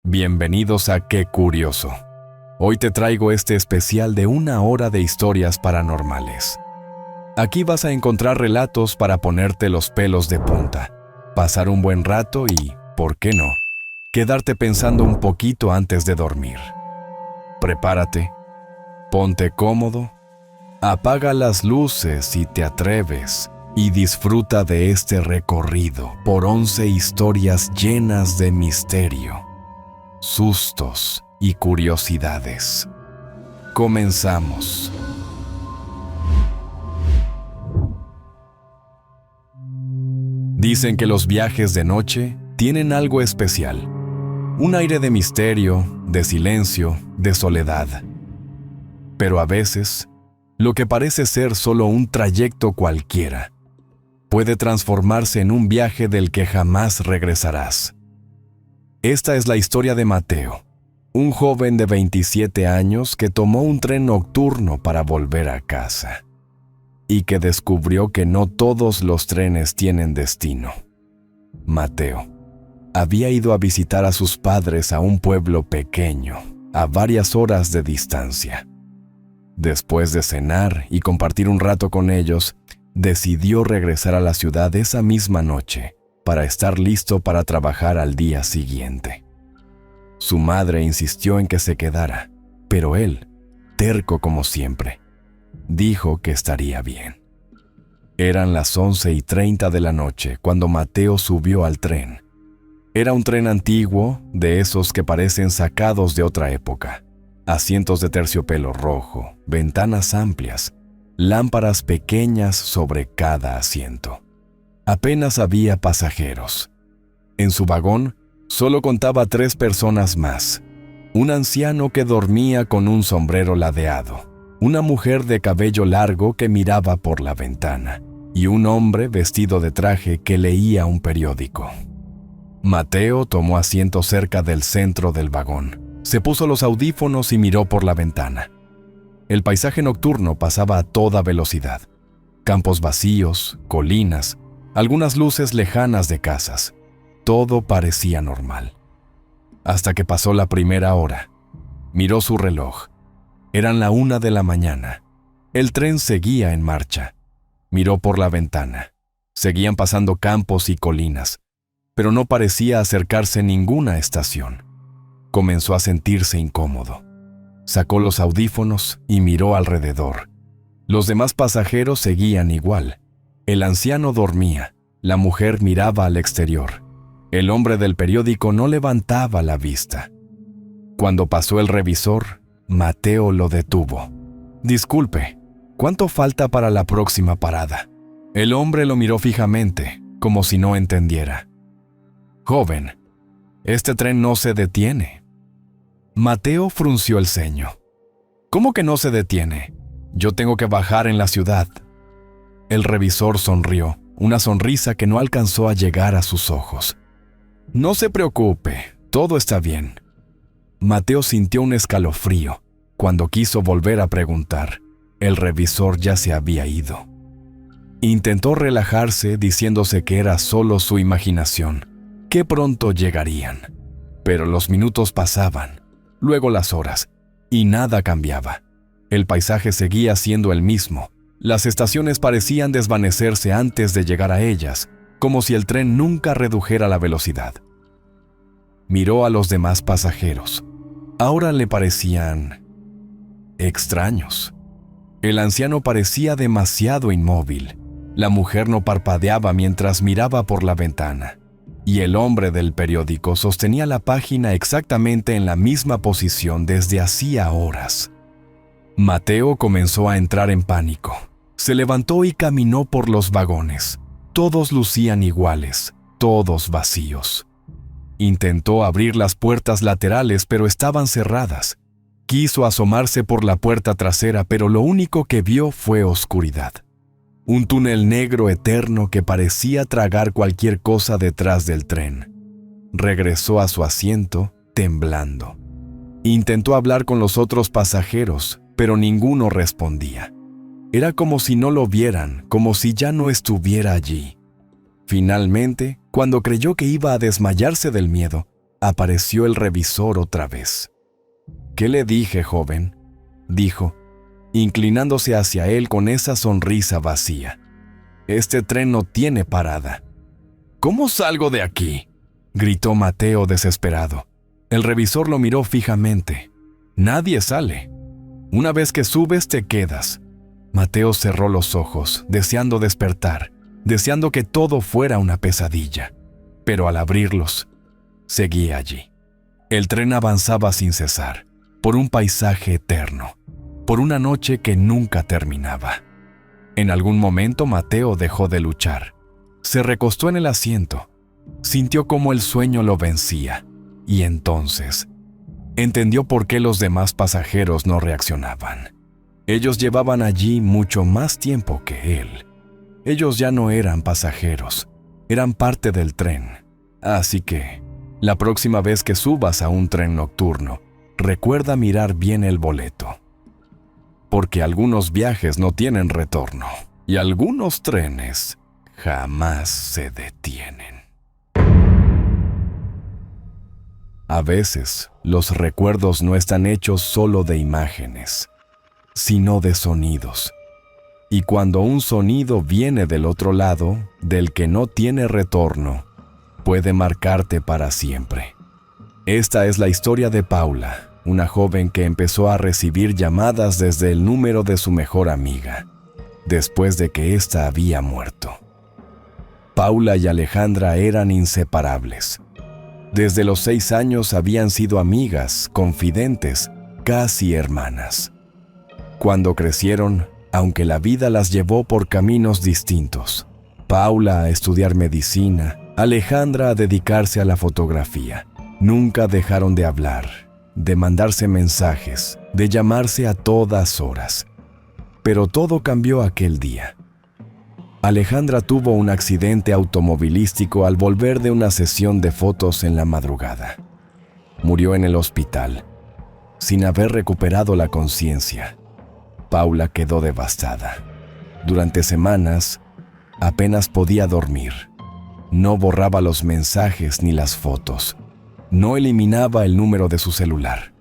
Bienvenidos a Qué Curioso. Hoy te traigo este especial de 1 hora de historias paranormales. Aquí vas a encontrar relatos para ponerte los pelos de punta, pasar un buen rato y, ¿por qué no?, quedarte pensando un poquito antes de dormir. Prepárate, ponte cómodo, apaga las luces si te atreves y disfruta de este recorrido por 11 historias llenas de misterio, sustos y curiosidades. Comenzamos. Dicen que los viajes de noche tienen algo especial, un aire de misterio, de silencio, de soledad. Pero a veces, lo que parece ser solo un trayecto cualquiera, puede transformarse en un viaje del que jamás regresarás. Esta es la historia de Mateo, un joven de 27 años que tomó un tren nocturno para volver a casa y que descubrió que no todos los trenes tienen destino. Mateo había ido a visitar a sus padres a un pueblo pequeño, a varias horas de distancia. Después de cenar y compartir un rato con ellos, decidió regresar a la ciudad esa misma noche para estar listo para trabajar al día siguiente. Su madre insistió en que se quedara, pero él, terco como siempre, dijo que estaría bien. Eran las 11:30 de la noche cuando Mateo subió al tren. Era un tren antiguo, de esos que parecen sacados de otra época. Asientos de terciopelo rojo, ventanas amplias, lámparas pequeñas sobre cada asiento. Apenas había pasajeros. En su vagón solo contaba 3 personas más: un anciano que dormía con un sombrero ladeado, una mujer de cabello largo que miraba por la ventana y un hombre vestido de traje que leía un periódico. Mateo tomó asiento cerca del centro del vagón, se puso los audífonos y miró por la ventana. El paisaje nocturno pasaba a toda velocidad. Campos vacíos, colinas, algunas luces lejanas de casas. Todo parecía normal. Hasta que pasó la primera hora. Miró su reloj. Eran la 1 de la mañana. El tren seguía en marcha. Miró por la ventana. Seguían pasando campos y colinas, pero no parecía acercarse ninguna estación. Comenzó a sentirse incómodo. Sacó los audífonos y miró alrededor. Los demás pasajeros seguían igual. El anciano dormía. La mujer miraba al exterior. El hombre del periódico no levantaba la vista. Cuando pasó el revisor, Mateo lo detuvo. «Disculpe, ¿cuánto falta para la próxima parada?» El hombre lo miró fijamente, como si no entendiera. «Joven, este tren no se detiene». Mateo frunció el ceño. «¿Cómo que no se detiene? Yo tengo que bajar en la ciudad». El revisor sonrió, una sonrisa que no alcanzó a llegar a sus ojos. «No se preocupe, todo está bien». Mateo sintió un escalofrío. Cuando quiso volver a preguntar, el revisor ya se había ido. Intentó relajarse diciéndose que era solo su imaginación, que pronto llegarían. Pero los minutos pasaban, luego las horas, y nada cambiaba. El paisaje seguía siendo el mismo. Las estaciones parecían desvanecerse antes de llegar a ellas, como si el tren nunca redujera la velocidad. Miró a los demás pasajeros. Ahora le parecían extraños. El anciano parecía demasiado inmóvil. La mujer no parpadeaba mientras miraba por la ventana. Y el hombre del periódico sostenía la página exactamente en la misma posición desde hacía horas. Mateo comenzó a entrar en pánico. Se levantó y caminó por los vagones. Todos lucían iguales, todos vacíos. Intentó abrir las puertas laterales, pero estaban cerradas. Quiso asomarse por la puerta trasera, pero lo único que vio fue oscuridad. Un túnel negro eterno que parecía tragar cualquier cosa detrás del tren. Regresó a su asiento, temblando. Intentó hablar con los otros pasajeros, pero ninguno respondía. Era como si no lo vieran, como si ya no estuviera allí. Finalmente, cuando creyó que iba a desmayarse del miedo, apareció el revisor otra vez. «¿Qué le dije, joven?», dijo, inclinándose hacia él con esa sonrisa vacía. «Este tren no tiene parada». «¿Cómo salgo de aquí?», gritó Mateo desesperado. El revisor lo miró fijamente. «Nadie sale. Una vez que subes te quedas». Mateo cerró los ojos, deseando despertar, deseando que todo fuera una pesadilla. Pero al abrirlos, seguía allí. El tren avanzaba sin cesar, por un paisaje eterno, por una noche que nunca terminaba. En algún momento Mateo dejó de luchar. Se recostó en el asiento, sintió cómo el sueño lo vencía, y entonces entendió por qué los demás pasajeros no reaccionaban. Ellos llevaban allí mucho más tiempo que él. Ellos ya no eran pasajeros, eran parte del tren. Así que, la próxima vez que subas a un tren nocturno, recuerda mirar bien el boleto. Porque algunos viajes no tienen retorno, y algunos trenes jamás se detienen. A veces, los recuerdos no están hechos solo de imágenes, sino de sonidos. Y cuando un sonido viene del otro lado, del que no tiene retorno, puede marcarte para siempre. Esta es la historia de Paula, una joven que empezó a recibir llamadas desde el número de su mejor amiga, después de que ésta había muerto. Paula y Alejandra eran inseparables. Desde los 6 años habían sido amigas, confidentes, casi hermanas. Cuando crecieron, aunque la vida las llevó por caminos distintos, Paula a estudiar medicina, Alejandra a dedicarse a la fotografía, nunca dejaron de hablar, de mandarse mensajes, de llamarse a todas horas. Pero todo cambió aquel día. Alejandra tuvo un accidente automovilístico al volver de una sesión de fotos en la madrugada. Murió en el hospital, sin haber recuperado la conciencia. Paula quedó devastada. Durante semanas, apenas podía dormir. No borraba los mensajes ni las fotos. No eliminaba el número de su celular.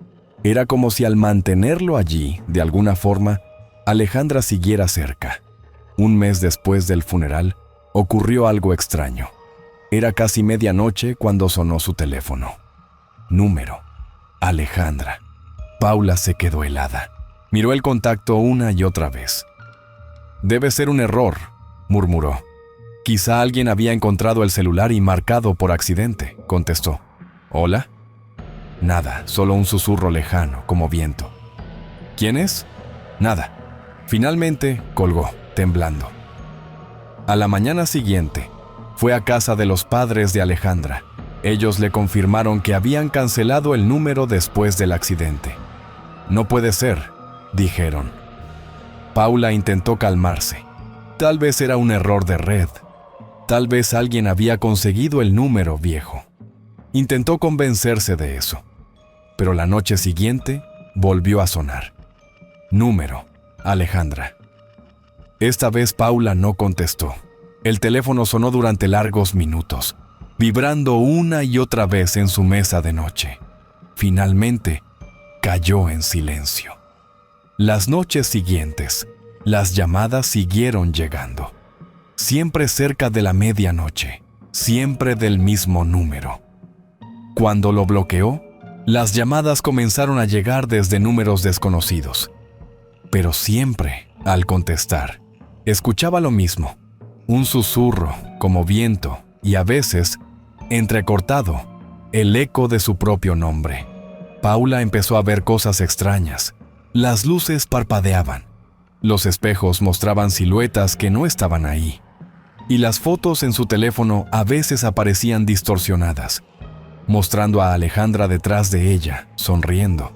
Era como si al mantenerlo allí, de alguna forma, Alejandra siguiera cerca. Un mes después del funeral, ocurrió algo extraño. Era casi medianoche cuando sonó su teléfono. Número: Alejandra. Paula se quedó helada. Miró el contacto una y otra vez. «Debe ser un error», murmuró. «Quizá alguien había encontrado el celular y marcado por accidente», contestó. «¿Hola?» Nada, solo un susurro lejano, como viento. «¿Quién es?» Nada. Finalmente colgó, temblando. A la mañana siguiente, fue a casa de los padres de Alejandra. Ellos le confirmaron que habían cancelado el número después del accidente. «No puede ser», dijeron. Paula intentó calmarse. Tal vez era un error de red. Tal vez alguien había conseguido el número viejo. Intentó convencerse de eso. Pero la noche siguiente volvió a sonar. Número: Alejandra. Esta vez Paula no contestó. El teléfono sonó durante largos minutos, vibrando una y otra vez en su mesa de noche. Finalmente, cayó en silencio. Las noches siguientes, las llamadas siguieron llegando. Siempre cerca de la medianoche, siempre del mismo número. Cuando lo bloqueó, las llamadas comenzaron a llegar desde números desconocidos. Pero siempre, al contestar, escuchaba lo mismo, un susurro como viento y a veces, entrecortado, el eco de su propio nombre. Paula empezó a ver cosas extrañas. Las luces parpadeaban, los espejos mostraban siluetas que no estaban ahí, y las fotos en su teléfono a veces aparecían distorsionadas, mostrando a Alejandra detrás de ella, sonriendo.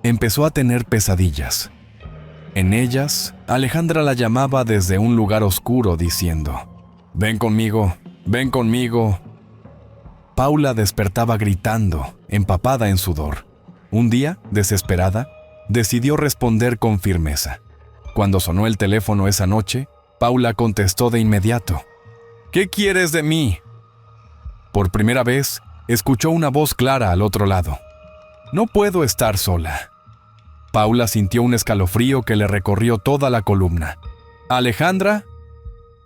Empezó a tener pesadillas. En ellas, Alejandra la llamaba desde un lugar oscuro diciendo: «Ven conmigo, ven conmigo». Paula despertaba gritando, empapada en sudor. Un día, desesperada, decidió responder con firmeza. Cuando sonó el teléfono esa noche, Paula contestó de inmediato: «¿Qué quieres de mí?». Por primera vez, escuchó una voz clara al otro lado. «No puedo estar sola». Paula sintió un escalofrío que le recorrió toda la columna. «¿Alejandra?».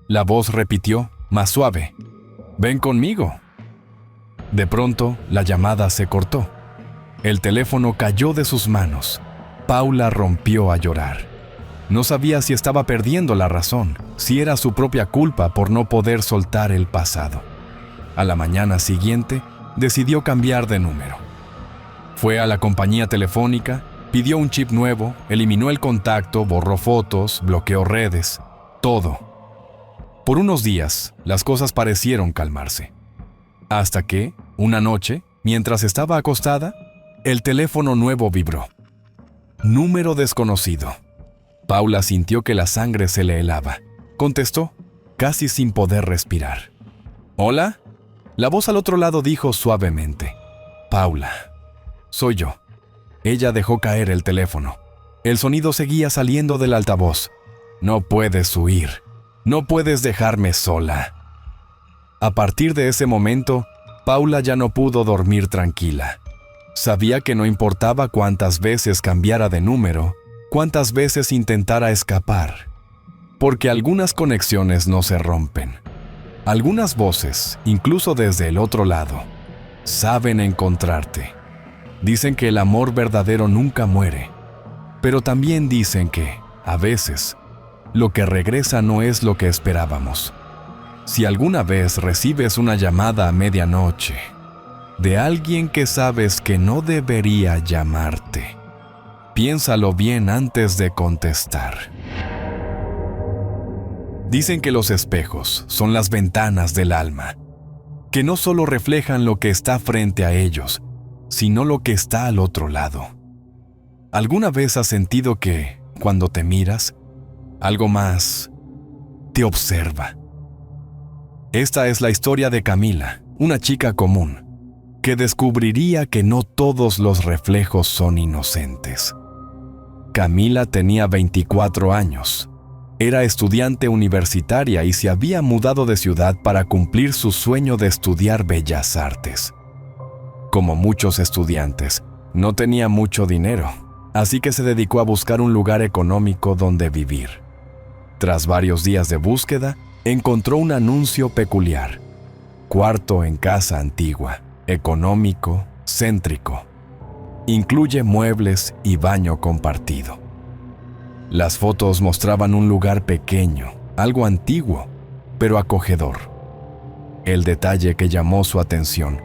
La voz repitió, más suave. «Ven conmigo». De pronto, la llamada se cortó. El teléfono cayó de sus manos. Paula rompió a llorar. No sabía si estaba perdiendo la razón, si era su propia culpa por no poder soltar el pasado. A la mañana siguiente, decidió cambiar de número. Fue a la compañía telefónica, pidió un chip nuevo, eliminó el contacto, borró fotos, bloqueó redes, todo. Por unos días, las cosas parecieron calmarse. Hasta que, una noche, mientras estaba acostada, el teléfono nuevo vibró. Número desconocido. Paula sintió que la sangre se le helaba. Contestó, casi sin poder respirar. «¿Hola?». La voz al otro lado dijo suavemente, «Paula, soy yo». Ella dejó caer el teléfono. El sonido seguía saliendo del altavoz. «No puedes huir. No puedes dejarme sola». A partir de ese momento, Paula ya no pudo dormir tranquila. Sabía que no importaba cuántas veces cambiara de número, cuántas veces intentara escapar, porque algunas conexiones no se rompen. Algunas voces, incluso desde el otro lado, saben encontrarte. Dicen que el amor verdadero nunca muere, pero también dicen que, a veces, lo que regresa no es lo que esperábamos. Si alguna vez recibes una llamada a medianoche de alguien que sabes que no debería llamarte, piénsalo bien antes de contestar. Dicen que los espejos son las ventanas del alma, que no solo reflejan lo que está frente a ellos, sino lo que está al otro lado. ¿Alguna vez has sentido que, cuando te miras, algo más te observa? Esta es la historia de Camila, una chica común, que descubriría que no todos los reflejos son inocentes. Camila tenía 24 años. Era estudiante universitaria y se había mudado de ciudad para cumplir su sueño de estudiar bellas artes. Como muchos estudiantes, no tenía mucho dinero, así que se dedicó a buscar un lugar económico donde vivir. Tras varios días de búsqueda, encontró un anuncio peculiar: cuarto en casa antigua, económico, céntrico. Incluye muebles y baño compartido. Las fotos mostraban un lugar pequeño, algo antiguo, pero acogedor. El detalle que llamó su atención,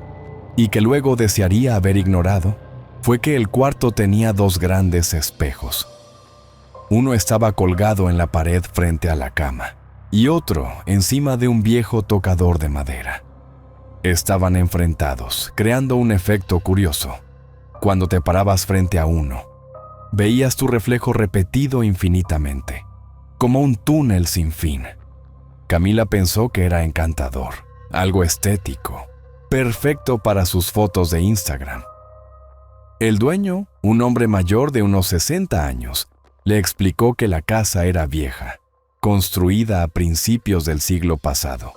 y que luego desearía haber ignorado, fue que el cuarto tenía 2 grandes espejos. Uno estaba colgado en la pared frente a la cama, y otro encima de un viejo tocador de madera. Estaban enfrentados, creando un efecto curioso. Cuando te parabas frente a uno, veías tu reflejo repetido infinitamente, como un túnel sin fin. Camila pensó que era encantador, algo estético, perfecto para sus fotos de Instagram. El dueño, un hombre mayor de unos 60 años, le explicó que la casa era vieja, construida a principios del siglo pasado,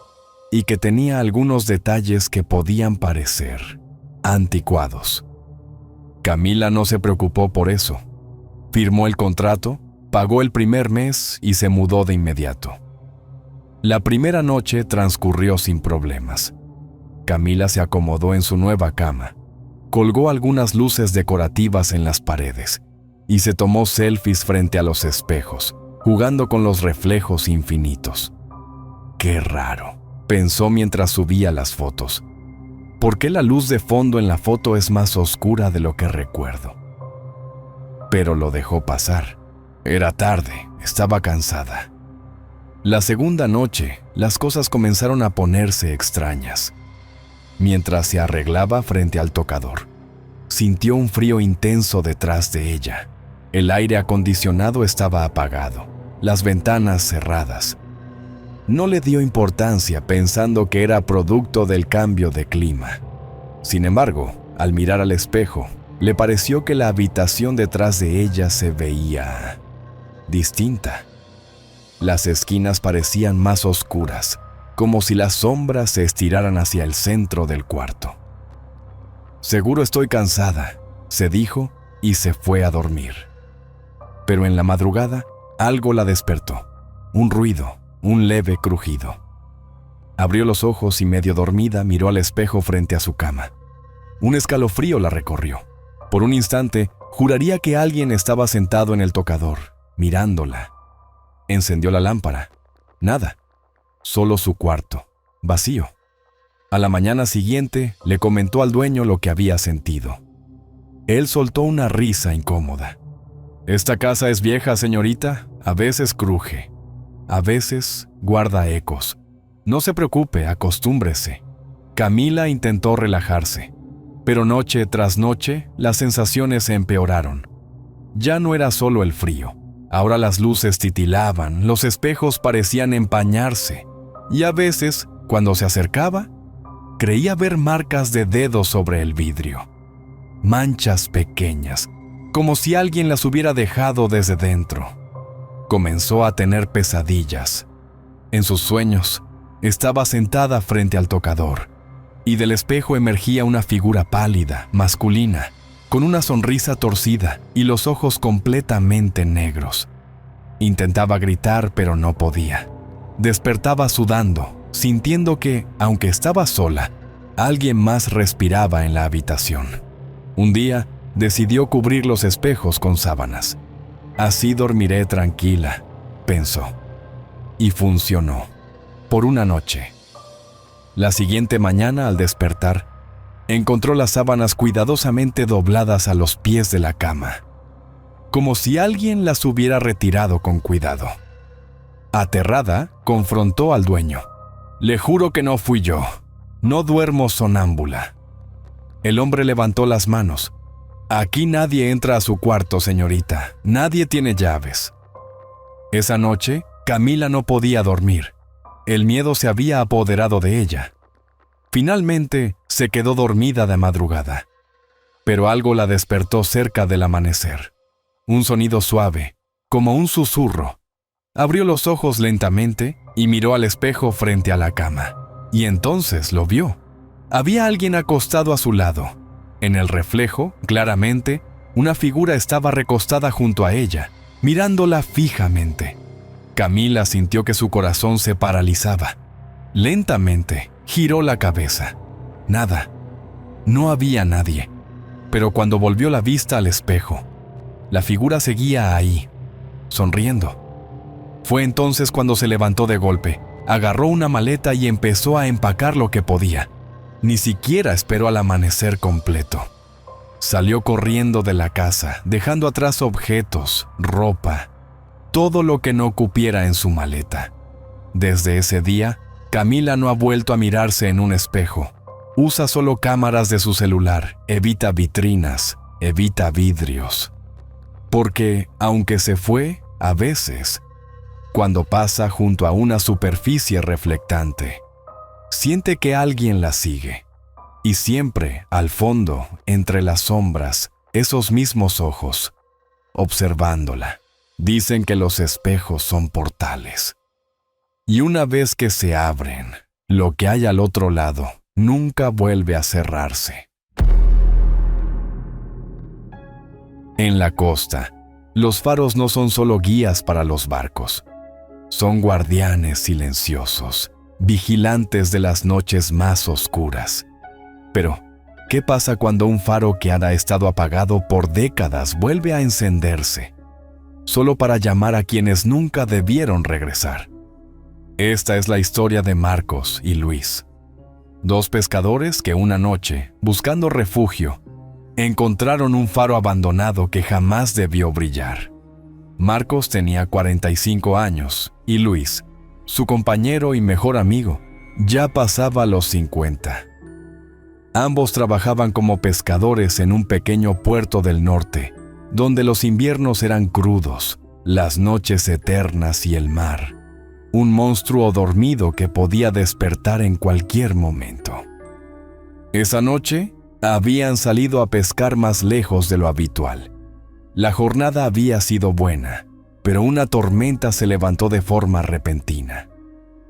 y que tenía algunos detalles que podían parecer anticuados. Camila no se preocupó por eso. Firmó el contrato, pagó el primer mes y se mudó de inmediato. La primera noche transcurrió sin problemas. Camila se acomodó en su nueva cama, colgó algunas luces decorativas en las paredes y se tomó selfies frente a los espejos, jugando con los reflejos infinitos. «Qué raro», pensó mientras subía las fotos. «¿Por qué la luz de fondo en la foto es más oscura de lo que recuerdo?». Pero lo dejó pasar. Era tarde, estaba cansada. La segunda noche, las cosas comenzaron a ponerse extrañas. Mientras se arreglaba frente al tocador, sintió un frío intenso detrás de ella. El aire acondicionado estaba apagado, las ventanas cerradas. No le dio importancia pensando que era producto del cambio de clima. Sin embargo, al mirar al espejo, le pareció que la habitación detrás de ella se veía distinta. Las esquinas parecían más oscuras, como si las sombras se estiraran hacia el centro del cuarto. Seguro estoy cansada, se dijo y se fue a dormir. Pero en la madrugada, algo la despertó. Un ruido, un leve crujido. Abrió los ojos y medio dormida miró al espejo frente a su cama. Un escalofrío la recorrió. Por un instante, juraría que alguien estaba sentado en el tocador, mirándola. Encendió la lámpara. Nada. Solo su cuarto, vacío. A la mañana siguiente, le comentó al dueño lo que había sentido. Él soltó una risa incómoda. «Esta casa es vieja, señorita. A veces cruje. A veces guarda ecos. No se preocupe, acostúmbrese». Camila intentó relajarse, pero noche tras noche las sensaciones se empeoraron. Ya no era solo el frío. Ahora las luces titilaban, los espejos parecían empañarse, y a veces, cuando se acercaba, creía ver marcas de dedos sobre el vidrio. Manchas pequeñas, como si alguien las hubiera dejado desde dentro. Comenzó a tener pesadillas. En sus sueños, estaba sentada frente al tocador, y del espejo emergía una figura pálida, masculina, con una sonrisa torcida y los ojos completamente negros. Intentaba gritar, pero no podía. Despertaba sudando, sintiendo que, aunque estaba sola, alguien más respiraba en la habitación. Un día, decidió cubrir los espejos con sábanas. «Así dormiré tranquila», pensó. Y funcionó. Por una noche. La siguiente mañana, al despertar, encontró las sábanas cuidadosamente dobladas a los pies de la cama, como si alguien las hubiera retirado con cuidado. Aterrada, confrontó al dueño. «Le juro que no fui yo. No duermo sonámbula». El hombre levantó las manos. «Aquí nadie entra a su cuarto, señorita. Nadie tiene llaves». Esa noche, Camila no podía dormir. El miedo se había apoderado de ella. Finalmente, se quedó dormida de madrugada. Pero algo la despertó cerca del amanecer. Un sonido suave, como un susurro. Abrió los ojos lentamente y miró al espejo frente a la cama. Y entonces lo vio. Había alguien acostado a su lado. En el reflejo, claramente, una figura estaba recostada junto a ella, mirándola fijamente. Camila sintió que su corazón se paralizaba. Lentamente, giró la cabeza. Nada. No había nadie. Pero cuando volvió la vista al espejo, la figura seguía ahí, sonriendo. Fue entonces cuando se levantó de golpe, agarró una maleta y empezó a empacar lo que podía. Ni siquiera esperó al amanecer completo. Salió corriendo de la casa, dejando atrás objetos, ropa, todo lo que no cupiera en su maleta. Desde ese día, Camila no ha vuelto a mirarse en un espejo. Usa solo cámaras de su celular, evita vitrinas, evita vidrios. Porque, aunque se fue, a veces, cuando pasa junto a una superficie reflectante, siente que alguien la sigue. Y siempre, al fondo, entre las sombras, esos mismos ojos, observándola. Dicen que los espejos son portales. Y una vez que se abren, lo que hay al otro lado nunca vuelve a cerrarse. En la costa, los faros no son solo guías para los barcos. Son guardianes silenciosos, vigilantes de las noches más oscuras. Pero, ¿qué pasa cuando un faro que ha estado apagado por décadas vuelve a encenderse? Solo para llamar a quienes nunca debieron regresar. Esta es la historia de Marcos y Luis, dos pescadores que una noche, buscando refugio, encontraron un faro abandonado que jamás debió brillar. Marcos tenía 45 años y Luis, su compañero y mejor amigo, ya pasaba los 50. Ambos trabajaban como pescadores en un pequeño puerto del norte, donde los inviernos eran crudos, las noches eternas y el mar, un monstruo dormido que podía despertar en cualquier momento. Esa noche, habían salido a pescar más lejos de lo habitual. La jornada había sido buena, pero una tormenta se levantó de forma repentina.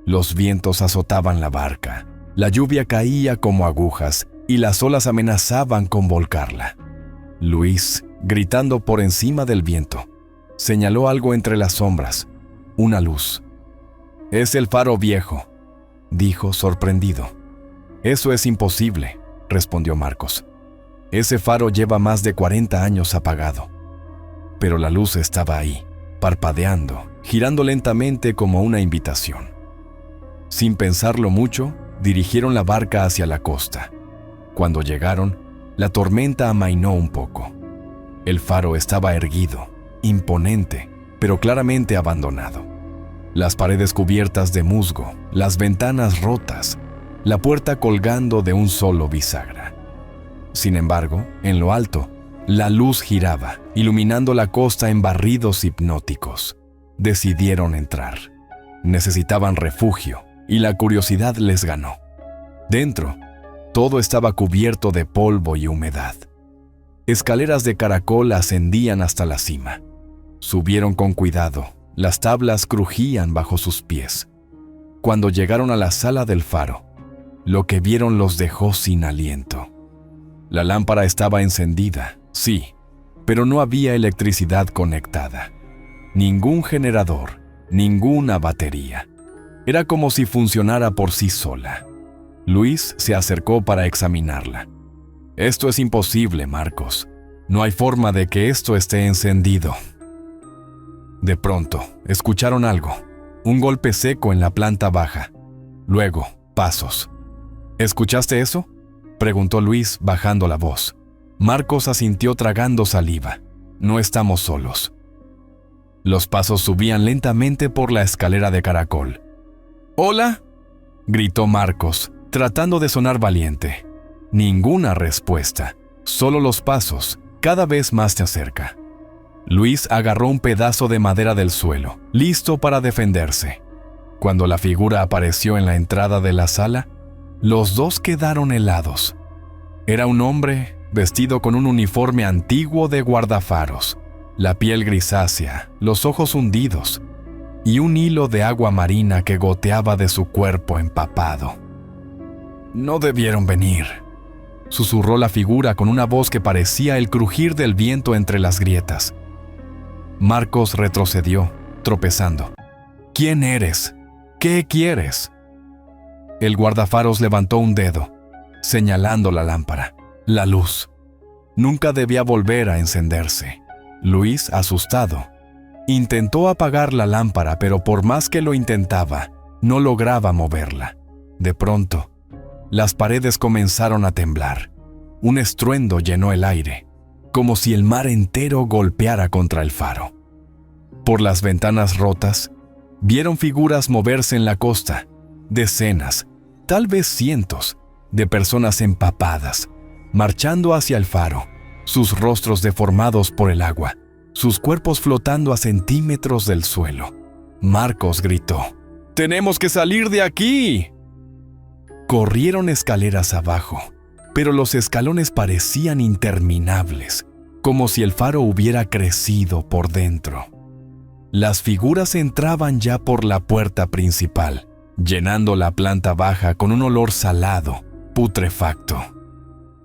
Los vientos azotaban la barca, la lluvia caía como agujas y las olas amenazaban con volcarla. Luis, gritando por encima del viento, señaló algo entre las sombras, una luz. «Es el faro viejo», dijo sorprendido. «Eso es imposible», respondió Marcos. «Ese faro lleva más de 40 años apagado». Pero la luz estaba ahí, parpadeando, girando lentamente como una invitación. Sin pensarlo mucho, dirigieron la barca hacia la costa. Cuando llegaron, la tormenta amainó un poco. El faro estaba erguido, imponente, pero claramente abandonado. Las paredes cubiertas de musgo, las ventanas rotas, la puerta colgando de un solo bisagra. Sin embargo, en lo alto, la luz giraba, iluminando la costa en barridos hipnóticos. Decidieron entrar. Necesitaban refugio, y la curiosidad les ganó. Dentro, todo estaba cubierto de polvo y humedad. Escaleras de caracol ascendían hasta la cima. Subieron con cuidado, las tablas crujían bajo sus pies. Cuando llegaron a la sala del faro, lo que vieron los dejó sin aliento. La lámpara estaba encendida, sí, pero no había electricidad conectada. Ningún generador, ninguna batería. Era como si funcionara por sí sola. Luis se acercó para examinarla. «Esto es imposible, Marcos. No hay forma de que esto esté encendido». De pronto, escucharon algo. Un golpe seco en la planta baja. Luego, pasos. «¿Escuchaste eso?», preguntó Luis bajando la voz. Marcos asintió tragando saliva. «No estamos solos». Los pasos subían lentamente por la escalera de caracol. «¿Hola?», gritó Marcos, tratando de sonar valiente. Ninguna respuesta, solo los pasos, cada vez más se acerca. Luis agarró un pedazo de madera del suelo, listo para defenderse. Cuando la figura apareció en la entrada de la sala, los dos quedaron helados. Era un hombre vestido con un uniforme antiguo de guardafaros, la piel grisácea, los ojos hundidos, y un hilo de agua marina que goteaba de su cuerpo empapado. «No debieron venir», susurró la figura con una voz que parecía el crujir del viento entre las grietas. Marcos retrocedió, tropezando. «¿Quién eres? ¿Qué quieres?». El guardafaros levantó un dedo, señalando la lámpara, la luz. Nunca debía volver a encenderse. Luis, asustado, intentó apagar la lámpara, pero por más que lo intentaba, no lograba moverla. De pronto, las paredes comenzaron a temblar. Un estruendo llenó el aire, como si el mar entero golpeara contra el faro. Por las ventanas rotas, vieron figuras moverse en la costa, decenas, tal vez cientos, de personas empapadas, marchando hacia el faro, sus rostros deformados por el agua, sus cuerpos flotando a centímetros del suelo. Marcos gritó: «¡Tenemos que salir de aquí!». Corrieron escaleras abajo, pero los escalones parecían interminables, como si el faro hubiera crecido por dentro. Las figuras entraban ya por la puerta principal, llenando la planta baja con un olor salado, putrefacto.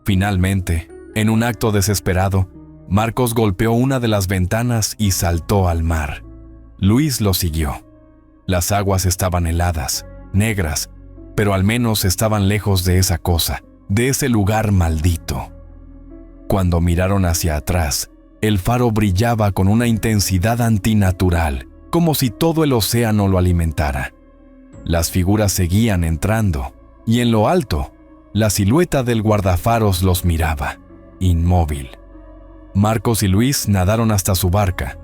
Finalmente, en un acto desesperado, Marcos golpeó una de las ventanas y saltó al mar. Luis lo siguió. Las aguas estaban heladas, negras, pero al menos estaban lejos de esa cosa, de ese lugar maldito. Cuando miraron hacia atrás, el faro brillaba con una intensidad antinatural, como si todo el océano lo alimentara. Las figuras seguían entrando, y en lo alto, la silueta del guardafaros los miraba, inmóvil. Marcos y Luis nadaron hasta su barca.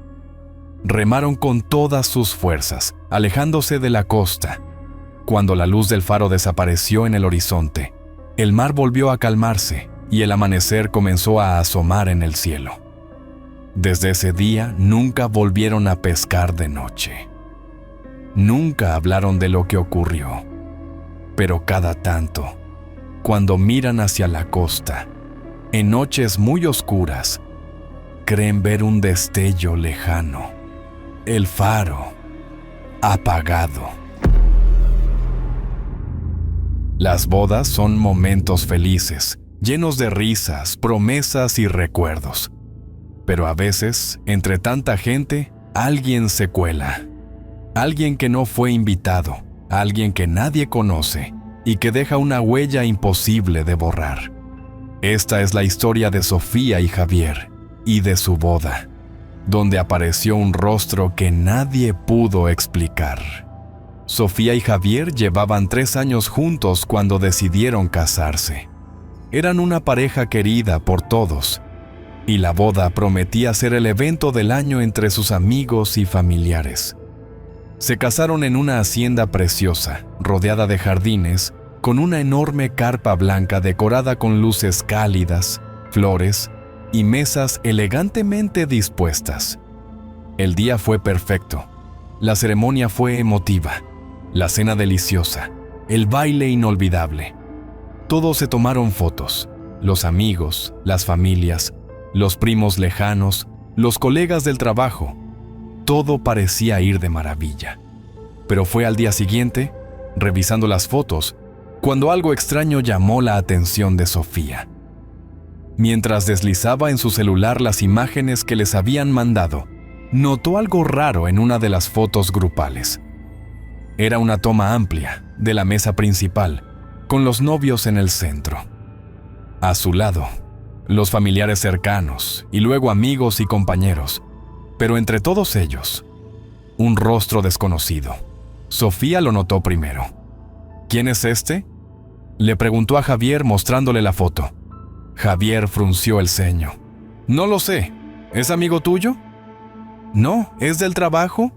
Remaron con todas sus fuerzas, alejándose de la costa. Cuando la luz del faro desapareció en el horizonte, el mar volvió a calmarse y el amanecer comenzó a asomar en el cielo. Desde ese día nunca volvieron a pescar de noche. Nunca hablaron de lo que ocurrió, pero cada tanto, cuando miran hacia la costa, en noches muy oscuras, creen ver un destello lejano, el faro apagado. Las bodas son momentos felices, llenos de risas, promesas y recuerdos. Pero a veces, entre tanta gente, alguien se cuela. Alguien que no fue invitado, alguien que nadie conoce y que deja una huella imposible de borrar. Esta es la historia de Sofía y Javier y de su boda, donde apareció un rostro que nadie pudo explicar. Sofía y Javier llevaban 3 años juntos cuando decidieron casarse. Eran una pareja querida por todos, y la boda prometía ser el evento del año entre sus amigos y familiares. Se casaron en una hacienda preciosa, rodeada de jardines, con una enorme carpa blanca decorada con luces cálidas, flores y mesas elegantemente dispuestas. El día fue perfecto, la ceremonia fue emotiva, la cena deliciosa, el baile inolvidable. Todos se tomaron fotos, los amigos, las familias, los primos lejanos, los colegas del trabajo. Todo parecía ir de maravilla. Pero fue al día siguiente, revisando las fotos, cuando algo extraño llamó la atención de Sofía. Mientras deslizaba en su celular las imágenes que les habían mandado, notó algo raro en una de las fotos grupales. Era una toma amplia de la mesa principal, con los novios en el centro. A su lado, los familiares cercanos y luego amigos y compañeros, pero entre todos ellos, un rostro desconocido. Sofía lo notó primero. ¿Quién es este?, le preguntó a Javier mostrándole la foto. Javier frunció el ceño. No lo sé. ¿Es amigo tuyo? No, ¿es del trabajo?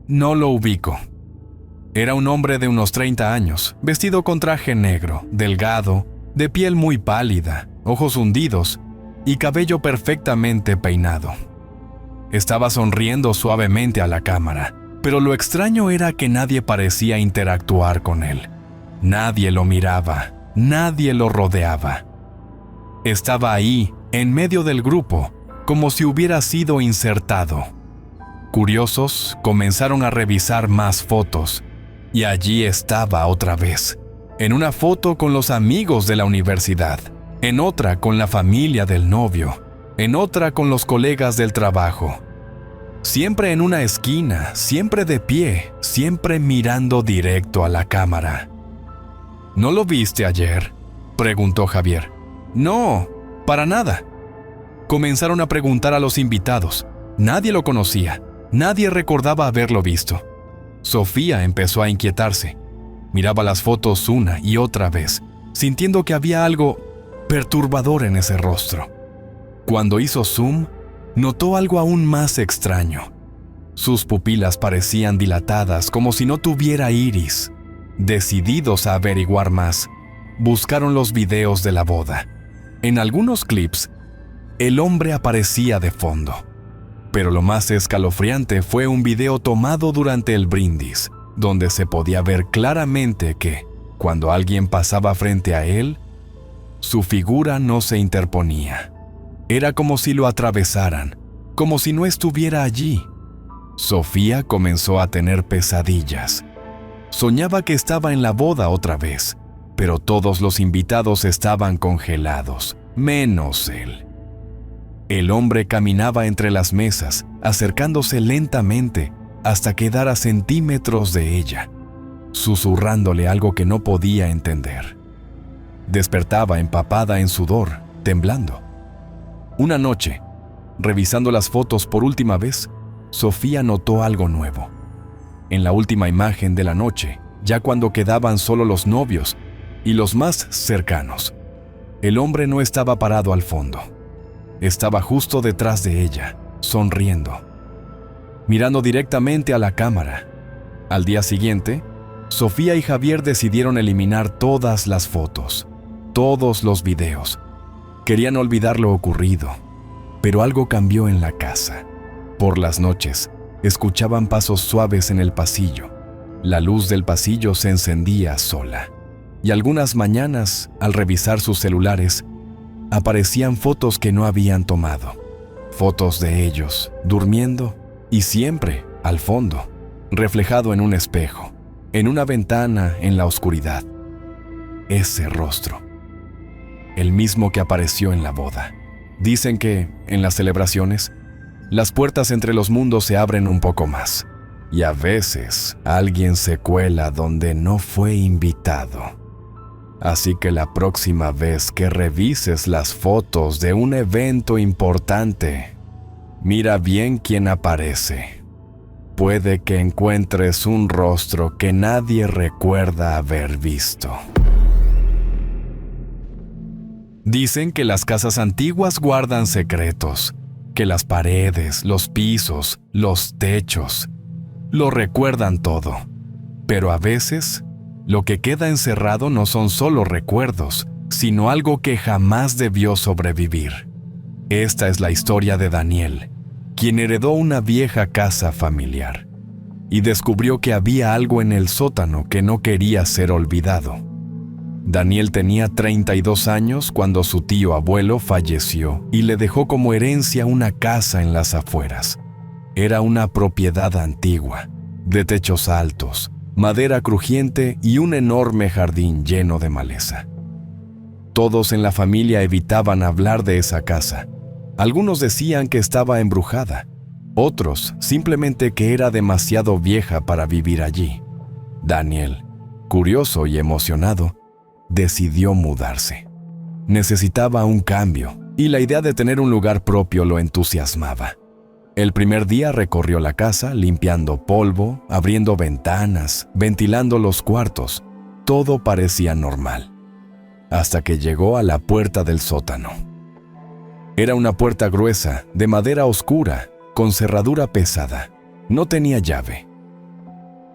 No lo ubico. Era un hombre de unos 30 años, vestido con traje negro, delgado, de piel muy pálida, ojos hundidos y cabello perfectamente peinado. Estaba sonriendo suavemente a la cámara, pero lo extraño era que nadie parecía interactuar con él. Nadie lo miraba, nadie lo rodeaba. Estaba ahí, en medio del grupo, como si hubiera sido insertado. Curiosos, comenzaron a revisar más fotos, y allí estaba otra vez, en una foto con los amigos de la universidad, en otra con la familia del novio, en otra con los colegas del trabajo. Siempre en una esquina, siempre de pie, siempre mirando directo a la cámara. ¿No lo viste ayer?, preguntó Javier. No, para nada. Comenzaron a preguntar a los invitados. Nadie lo conocía, nadie recordaba haberlo visto. Sofía empezó a inquietarse. Miraba las fotos una y otra vez, sintiendo que había algo perturbador en ese rostro. Cuando hizo zoom, notó algo aún más extraño. Sus pupilas parecían dilatadas como si no tuviera iris. Decididos a averiguar más, buscaron los videos de la boda. En algunos clips, el hombre aparecía de fondo. Pero lo más escalofriante fue un video tomado durante el brindis, donde se podía ver claramente que, cuando alguien pasaba frente a él, su figura no se interponía. Era como si lo atravesaran, como si no estuviera allí. Sofía comenzó a tener pesadillas. Soñaba que estaba en la boda otra vez, pero todos los invitados estaban congelados, menos él. El hombre caminaba entre las mesas, acercándose lentamente hasta quedar a centímetros de ella, susurrándole algo que no podía entender. Despertaba empapada en sudor, temblando. Una noche, revisando las fotos por última vez, Sofía notó algo nuevo. En la última imagen de la noche, ya cuando quedaban solo los novios y los más cercanos, el hombre no estaba parado al fondo. Estaba justo detrás de ella, sonriendo, mirando directamente a la cámara. Al día siguiente, Sofía y Javier decidieron eliminar todas las fotos, todos los videos. Querían olvidar lo ocurrido, pero algo cambió en la casa. Por las noches, escuchaban pasos suaves en el pasillo. La luz del pasillo se encendía sola. Y algunas mañanas, al revisar sus celulares, aparecían fotos que no habían tomado. Fotos de ellos, durmiendo, y siempre, al fondo, reflejado en un espejo, en una ventana en la oscuridad. Ese rostro. el mismo que apareció en la boda. Dicen que, en las celebraciones, las puertas entre los mundos se abren un poco más, y a veces alguien se cuela donde no fue invitado. Así que la próxima vez que revises las fotos de un evento importante, mira bien quién aparece. Puede que encuentres un rostro que nadie recuerda haber visto. Dicen que las casas antiguas guardan secretos, que las paredes, los pisos, los techos, lo recuerdan todo. Pero a veces, lo que queda encerrado no son solo recuerdos, sino algo que jamás debió sobrevivir. Esta es la historia de Daniel, quien heredó una vieja casa familiar y descubrió que había algo en el sótano que no quería ser olvidado. Daniel tenía 32 años cuando su tío abuelo falleció y le dejó como herencia una casa en las afueras. Era una propiedad antigua, de techos altos, madera crujiente y un enorme jardín lleno de maleza. Todos en la familia evitaban hablar de esa casa. Algunos decían que estaba embrujada, otros simplemente que era demasiado vieja para vivir allí. Daniel, curioso y emocionado, decidió mudarse. Necesitaba un cambio y la idea de tener un lugar propio lo entusiasmaba. El primer día recorrió la casa limpiando polvo, abriendo ventanas, ventilando los cuartos. Todo parecía normal, hasta que llegó a la puerta del sótano. Era una puerta gruesa, de madera oscura, con cerradura pesada. No tenía llave.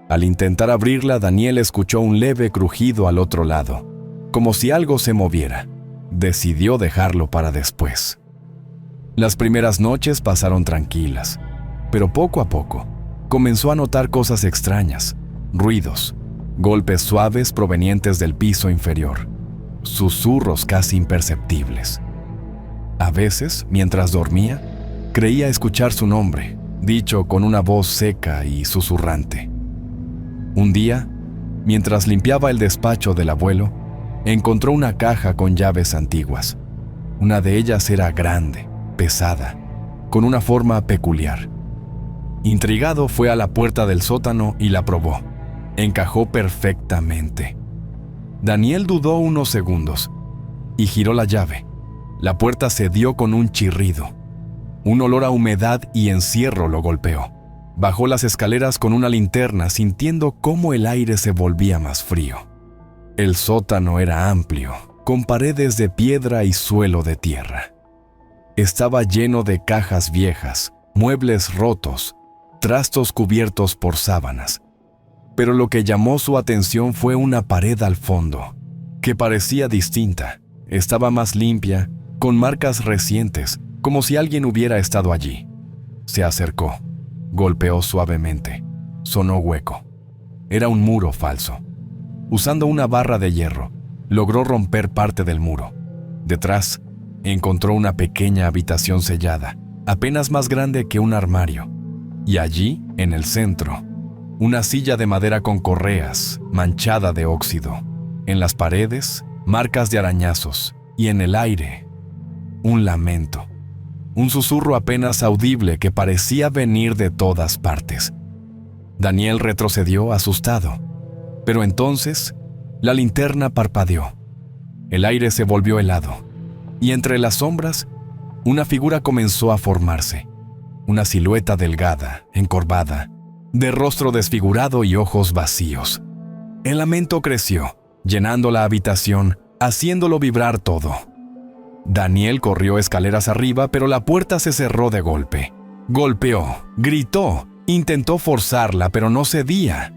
Al intentar abrirla, Daniel escuchó un leve crujido al otro lado, como si algo se moviera. Decidió dejarlo para después. Las primeras noches pasaron tranquilas, pero poco a poco comenzó a notar cosas extrañas, ruidos, golpes suaves provenientes del piso inferior, susurros casi imperceptibles. A veces, mientras dormía, creía escuchar su nombre, dicho con una voz seca y susurrante. Un día, mientras limpiaba el despacho del abuelo, encontró una caja con llaves antiguas. Una de ellas era grande, pesada, con una forma peculiar. Intrigado, fue a la puerta del sótano y la probó. Encajó perfectamente. Daniel dudó unos segundos y giró la llave. La puerta cedió con un chirrido. Un olor a humedad y encierro lo golpeó. Bajó las escaleras con una linterna, sintiendo cómo el aire se volvía más frío. El sótano era amplio, con paredes de piedra y suelo de tierra. Estaba lleno de cajas viejas, muebles rotos, trastos cubiertos por sábanas. Pero lo que llamó su atención fue una pared al fondo, que parecía distinta. Estaba más limpia, con marcas recientes, como si alguien hubiera estado allí. Se acercó, golpeó suavemente. Sonó hueco. Era un muro falso. Usando una barra de hierro, logró romper parte del muro. Detrás, encontró una pequeña habitación sellada, apenas más grande que un armario. Y allí, en el centro, una silla de madera con correas, manchada de óxido. En las paredes, marcas de arañazos. Y en el aire, un lamento. Un susurro apenas audible que parecía venir de todas partes. Daniel retrocedió asustado. Pero entonces, la linterna parpadeó. El aire se volvió helado. Y entre las sombras, una figura comenzó a formarse. Una silueta delgada, encorvada, de rostro desfigurado y ojos vacíos. El lamento creció, llenando la habitación, haciéndolo vibrar todo. Daniel corrió escaleras arriba, pero la puerta se cerró de golpe. Golpeó, gritó, intentó forzarla, pero no cedía.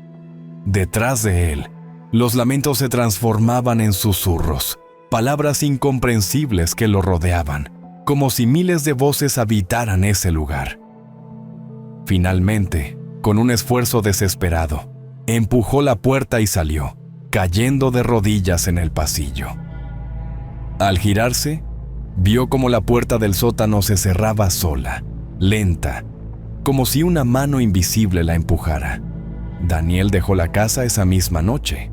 Detrás de él, los lamentos se transformaban en susurros, palabras incomprensibles que lo rodeaban, como si miles de voces habitaran ese lugar. Finalmente, con un esfuerzo desesperado, empujó la puerta y salió, cayendo de rodillas en el pasillo. Al girarse, vio como la puerta del sótano se cerraba sola, lenta, como si una mano invisible la empujara. Daniel dejó la casa esa misma noche.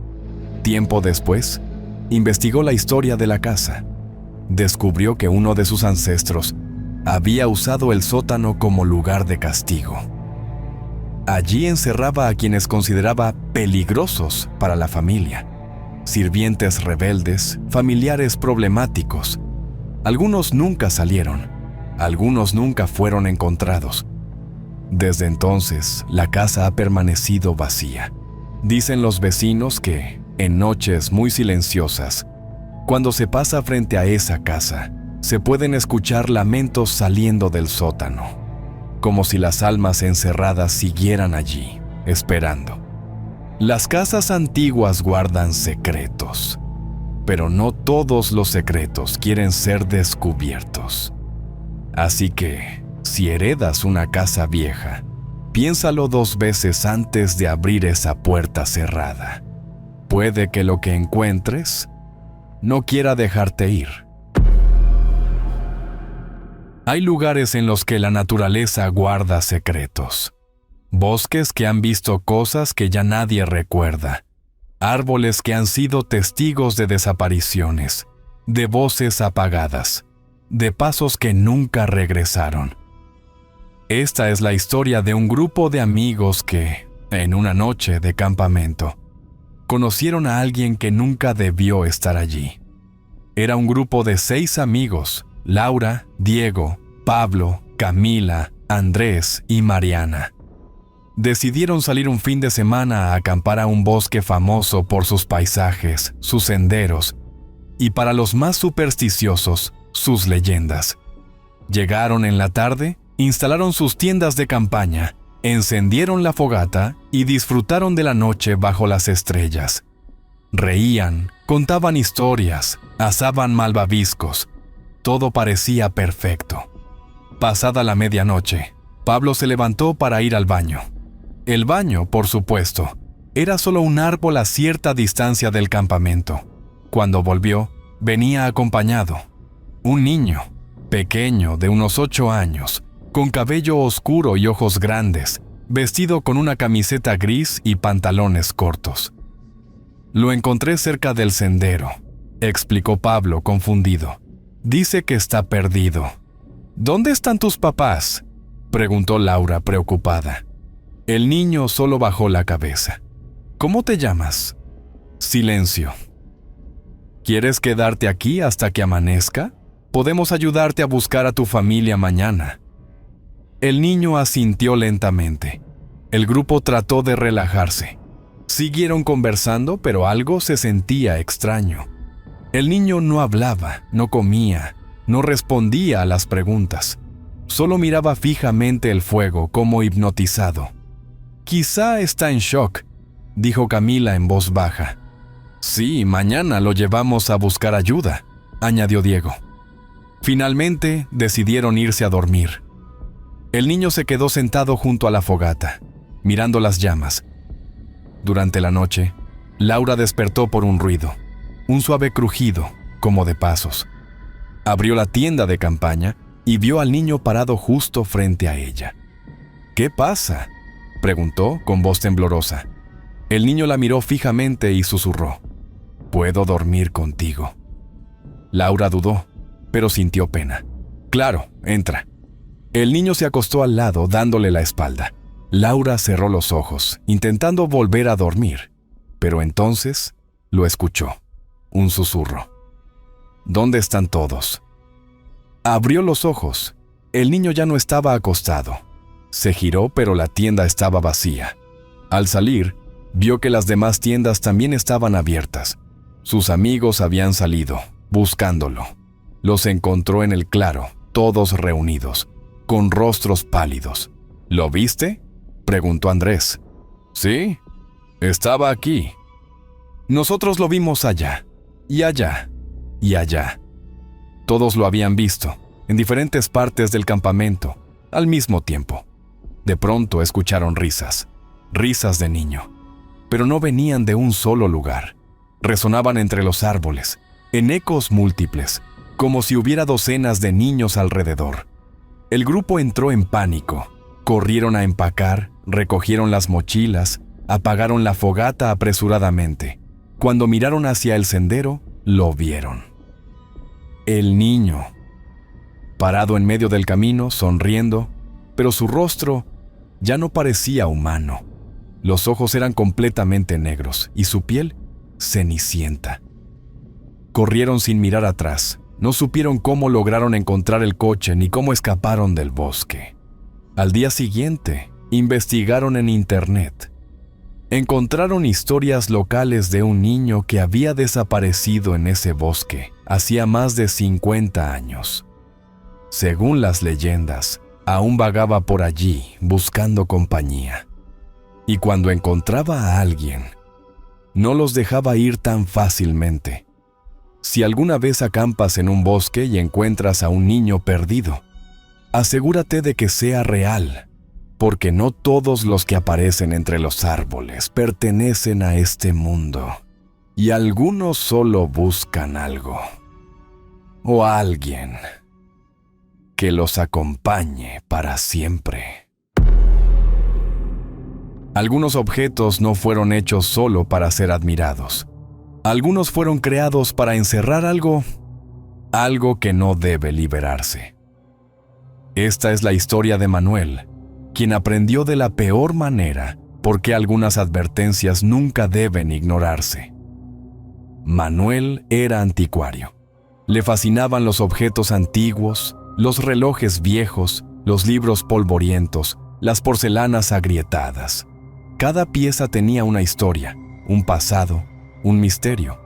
Tiempo después, investigó la historia de la casa. descubrió que uno de sus ancestros había usado el sótano como lugar de castigo. Allí encerraba a quienes consideraba peligrosos para la familia: sirvientes rebeldes, familiares problemáticos. Algunos nunca salieron, algunos nunca fueron encontrados. Desde entonces, la casa ha permanecido vacía. Dicen los vecinos que, en noches muy silenciosas, cuando se pasa frente a esa casa, se pueden escuchar lamentos saliendo del sótano, como si las almas encerradas siguieran allí, esperando. Las casas antiguas guardan secretos, pero no todos los secretos quieren ser descubiertos. Así que, si heredas una casa vieja, piénsalo 2 veces antes de abrir esa puerta cerrada. Puede que lo que encuentres no quiera dejarte ir. Hay lugares en los que la naturaleza guarda secretos. Bosques que han visto cosas que ya nadie recuerda. Árboles que han sido testigos de desapariciones, de voces apagadas, de pasos que nunca regresaron. Esta es la historia de un grupo de amigos que, en una noche de campamento, conocieron a alguien que nunca debió estar allí. Era un grupo de 6 amigos: Laura, Diego, Pablo, Camila, Andrés y Mariana. Decidieron salir un fin de semana a acampar a un bosque famoso por sus paisajes, sus senderos y, para los más supersticiosos, sus leyendas. Llegaron en la tarde, instalaron sus tiendas de campaña, encendieron la fogata y disfrutaron de la noche bajo las estrellas. Reían, contaban historias, asaban malvaviscos. Todo parecía perfecto. Pasada la medianoche, Pablo se levantó para ir al baño. El baño, por supuesto, era solo un árbol a cierta distancia del campamento. Cuando volvió, venía acompañado. Un niño, pequeño, de unos 8 años, con cabello oscuro y ojos grandes, vestido con una camiseta gris y pantalones cortos. Lo encontré cerca del sendero, explicó Pablo, confundido. Dice que está perdido. ¿Dónde están tus papás?, preguntó Laura, preocupada. El niño solo bajó la cabeza. ¿Cómo te llamas? Silencio. ¿Quieres quedarte aquí hasta que amanezca? Podemos ayudarte a buscar a tu familia mañana. El niño asintió lentamente. El grupo trató de relajarse. Siguieron conversando, pero algo se sentía extraño. El niño no hablaba, no comía, no respondía a las preguntas. Solo miraba fijamente el fuego, como hipnotizado. «Quizá está en shock», dijo Camila en voz baja. «Sí, mañana lo llevamos a buscar ayuda», añadió Diego. Finalmente, decidieron irse a dormir. El niño se quedó sentado junto a la fogata, mirando las llamas. Durante la noche, Laura despertó por un ruido, un suave crujido, como de pasos. Abrió la tienda de campaña y vio al niño parado justo frente a ella. «¿Qué pasa?», preguntó con voz temblorosa. El niño la miró fijamente y susurró: «¿Puedo dormir contigo?». Laura dudó, pero sintió pena. «Claro, entra». El niño se acostó al lado, dándole la espalda. Laura cerró los ojos, intentando volver a dormir, pero entonces lo escuchó. Un susurro. «¿Dónde están todos?». Abrió los ojos. El niño ya no estaba acostado. Se giró, pero la tienda estaba vacía. Al salir, vio que las demás tiendas también estaban abiertas. Sus amigos habían salido, buscándolo. Los encontró en el claro, todos reunidos, con rostros pálidos. «¿Lo viste?», preguntó Andrés. «Sí, estaba aquí». «Nosotros lo vimos allá, y allá, y allá». Todos lo habían visto, en diferentes partes del campamento, al mismo tiempo. De pronto escucharon risas, risas de niño, pero no venían de un solo lugar. Resonaban entre los árboles, en ecos múltiples, como si hubiera docenas de niños alrededor. El grupo entró en pánico. Corrieron a empacar, recogieron las mochilas, apagaron la fogata apresuradamente. Cuando miraron hacia el sendero, lo vieron. el niño, parado en medio del camino, sonriendo, pero su rostro ya no parecía humano. Los ojos eran completamente negros y su piel cenicienta. Corrieron sin mirar atrás. No supieron cómo lograron encontrar el coche ni cómo escaparon del bosque. Al día siguiente, investigaron en internet. Encontraron historias locales de un niño que había desaparecido en ese bosque hacía más de 50 años. Según las leyendas, aún vagaba por allí buscando compañía. Y cuando encontraba a alguien, no los dejaba ir tan fácilmente. Si alguna vez acampas en un bosque y encuentras a un niño perdido, asegúrate de que sea real, porque no todos los que aparecen entre los árboles pertenecen a este mundo, y algunos solo buscan algo, o a alguien que los acompañe para siempre. Algunos objetos no fueron hechos solo para ser admirados. Algunos fueron creados para encerrar algo que no debe liberarse. Esta es la historia de Manuel, quien aprendió de la peor manera por qué algunas advertencias nunca deben ignorarse. Manuel era anticuario. Le fascinaban los objetos antiguos, los relojes viejos, los libros polvorientos, las porcelanas agrietadas. Cada pieza tenía una historia, un pasado, un misterio.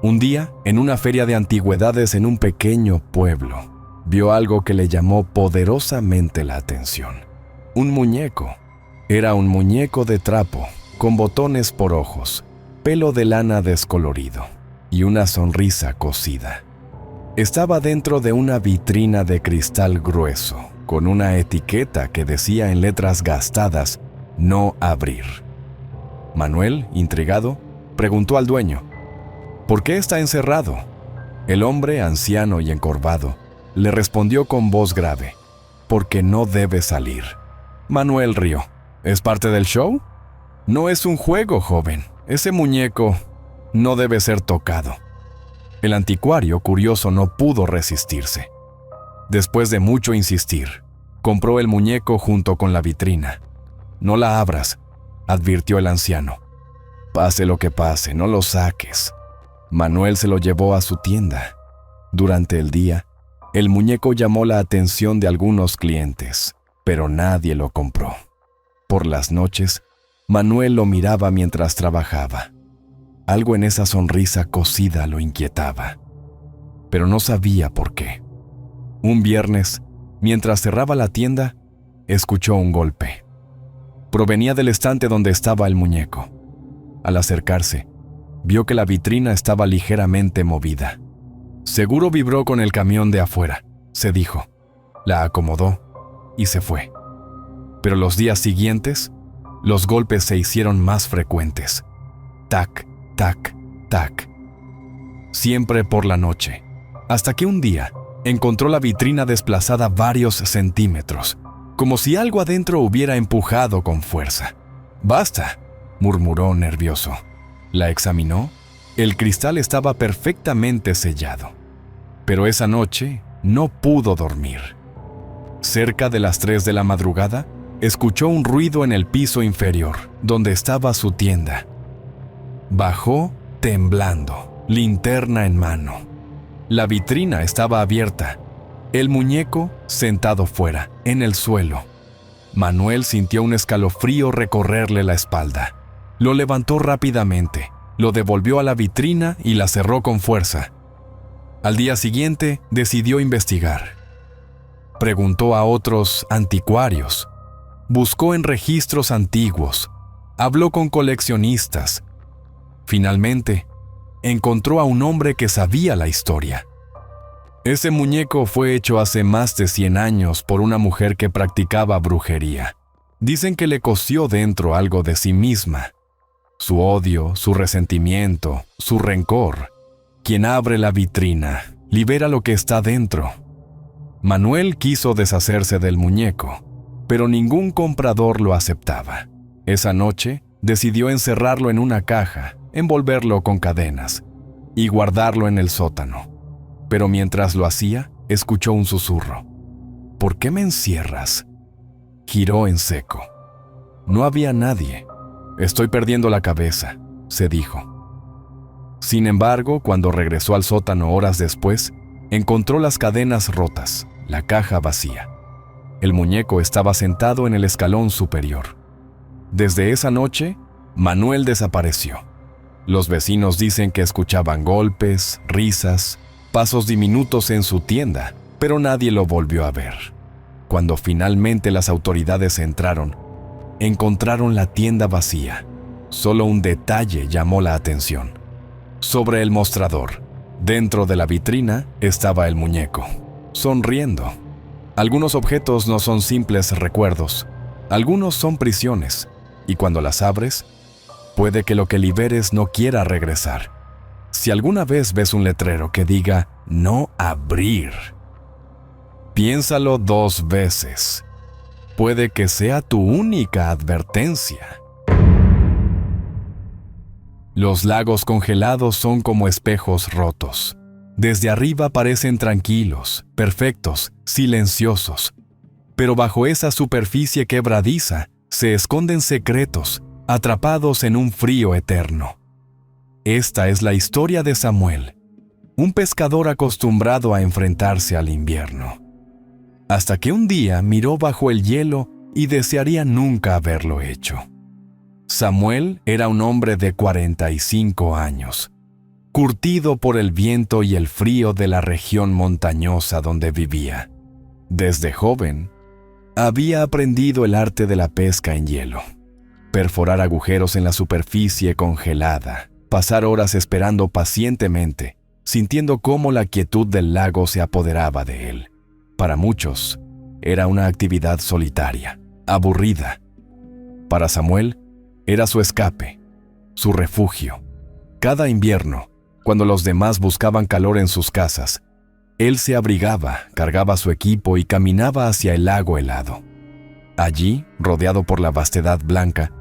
Un día, en una feria de antigüedades en un pequeño pueblo, vio algo que le llamó poderosamente la atención. Un muñeco. Era un muñeco de trapo, con botones por ojos, pelo de lana descolorido y una sonrisa cosida. Estaba dentro de una vitrina de cristal grueso, con una etiqueta que decía en letras gastadas, "No abrir". Manuel, intrigado, preguntó al dueño, ¿por qué está encerrado? El hombre, anciano y encorvado, le respondió con voz grave, porque no debe salir. Manuel rió. ¿Es parte del show? No es un juego, joven. Ese muñeco no debe ser tocado. El anticuario, curioso, no pudo resistirse. Después de mucho insistir, compró el muñeco junto con la vitrina. No la abras, advirtió el anciano. Pase lo que pase, no lo saques. Manuel se lo llevó a su tienda. Durante el día, el muñeco llamó la atención de algunos clientes, pero nadie lo compró. Por las noches, Manuel lo miraba mientras trabajaba. Algo en esa sonrisa cosida lo inquietaba, pero no sabía por qué. Un viernes, mientras cerraba la tienda, escuchó un golpe. Provenía del estante donde estaba el muñeco. Al acercarse, vio que la vitrina estaba ligeramente movida. Seguro vibró con el camión de afuera, se dijo. La acomodó y se fue. Pero los días siguientes, los golpes se hicieron más frecuentes. Tac, tac, tac. Siempre por la noche. Hasta que un día encontró la vitrina desplazada varios centímetros, como si algo adentro hubiera empujado con fuerza. «Basta», murmuró nervioso. La examinó. El cristal estaba perfectamente sellado. Pero esa noche no pudo dormir. Cerca de las 3 de la madrugada, escuchó un ruido en el piso inferior, donde estaba su tienda. Bajó temblando, linterna en mano. La vitrina estaba abierta. El muñeco sentado fuera, en el suelo. Manuel sintió un escalofrío recorrerle la espalda. Lo levantó rápidamente, lo devolvió a la vitrina y la cerró con fuerza. Al día siguiente, decidió investigar. Preguntó a otros anticuarios. Buscó en registros antiguos. Habló con coleccionistas. Finalmente, encontró a un hombre que sabía la historia. Ese muñeco fue hecho hace más de 100 años por una mujer que practicaba brujería. Dicen que le cosió dentro algo de sí misma. Su odio, su resentimiento, su rencor. Quien abre la vitrina, libera lo que está dentro. Manuel quiso deshacerse del muñeco, pero ningún comprador lo aceptaba. Esa noche, decidió encerrarlo en una caja, envolverlo con cadenas y guardarlo en el sótano. pero mientras lo hacía, escuchó un susurro. ¿Por qué me encierras? Giró en seco. No había nadie. Estoy perdiendo la cabeza, se dijo. Sin embargo, cuando regresó al sótano horas después, encontró las cadenas rotas, la caja vacía. El muñeco estaba sentado en el escalón superior. Desde esa noche, Manuel desapareció. Los vecinos dicen que escuchaban golpes, risas, pasos diminutos en su tienda, pero nadie lo volvió a ver. Cuando finalmente las autoridades entraron, encontraron la tienda vacía. Solo un detalle llamó la atención. Sobre el mostrador, dentro de la vitrina, estaba el muñeco, sonriendo. Algunos objetos no son simples recuerdos, algunos son prisiones, y cuando las abres, puede que lo que liberes no quiera regresar. Si alguna vez ves un letrero que diga "no abrir", piénsalo 2 veces. Puede que sea tu única advertencia. Los lagos congelados son como espejos rotos. Desde arriba parecen tranquilos, perfectos, silenciosos. Pero bajo esa superficie quebradiza se esconden secretos, atrapados en un frío eterno. Esta es la historia de Samuel, un pescador acostumbrado a enfrentarse al invierno. Hasta que un día miró bajo el hielo y desearía nunca haberlo hecho. Samuel era un hombre de 45 años, curtido por el viento y el frío de la región montañosa donde vivía. Desde joven, había aprendido el arte de la pesca en hielo. Perforar agujeros en la superficie congelada, pasar horas esperando pacientemente, sintiendo cómo la quietud del lago se apoderaba de él. Para muchos, era una actividad solitaria, aburrida. Para Samuel, era su escape, su refugio. Cada invierno, cuando los demás buscaban calor en sus casas, él se abrigaba, cargaba su equipo y caminaba hacia el lago helado. Allí, rodeado por la vastedad blanca,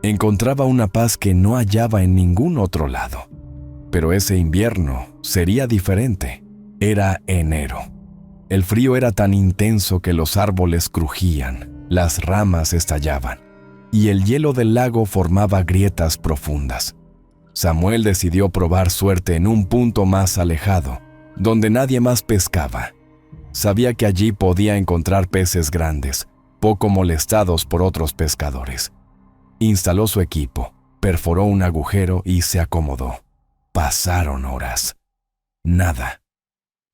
encontraba una paz que no hallaba en ningún otro lado. Pero ese invierno sería diferente. Era enero. El frío era tan intenso que los árboles crujían, las ramas estallaban, y el hielo del lago formaba grietas profundas. Samuel decidió probar suerte en un punto más alejado, donde nadie más pescaba. Sabía que allí podía encontrar peces grandes, poco molestados por otros pescadores. Instaló su equipo, perforó un agujero y se acomodó. Pasaron horas. Nada.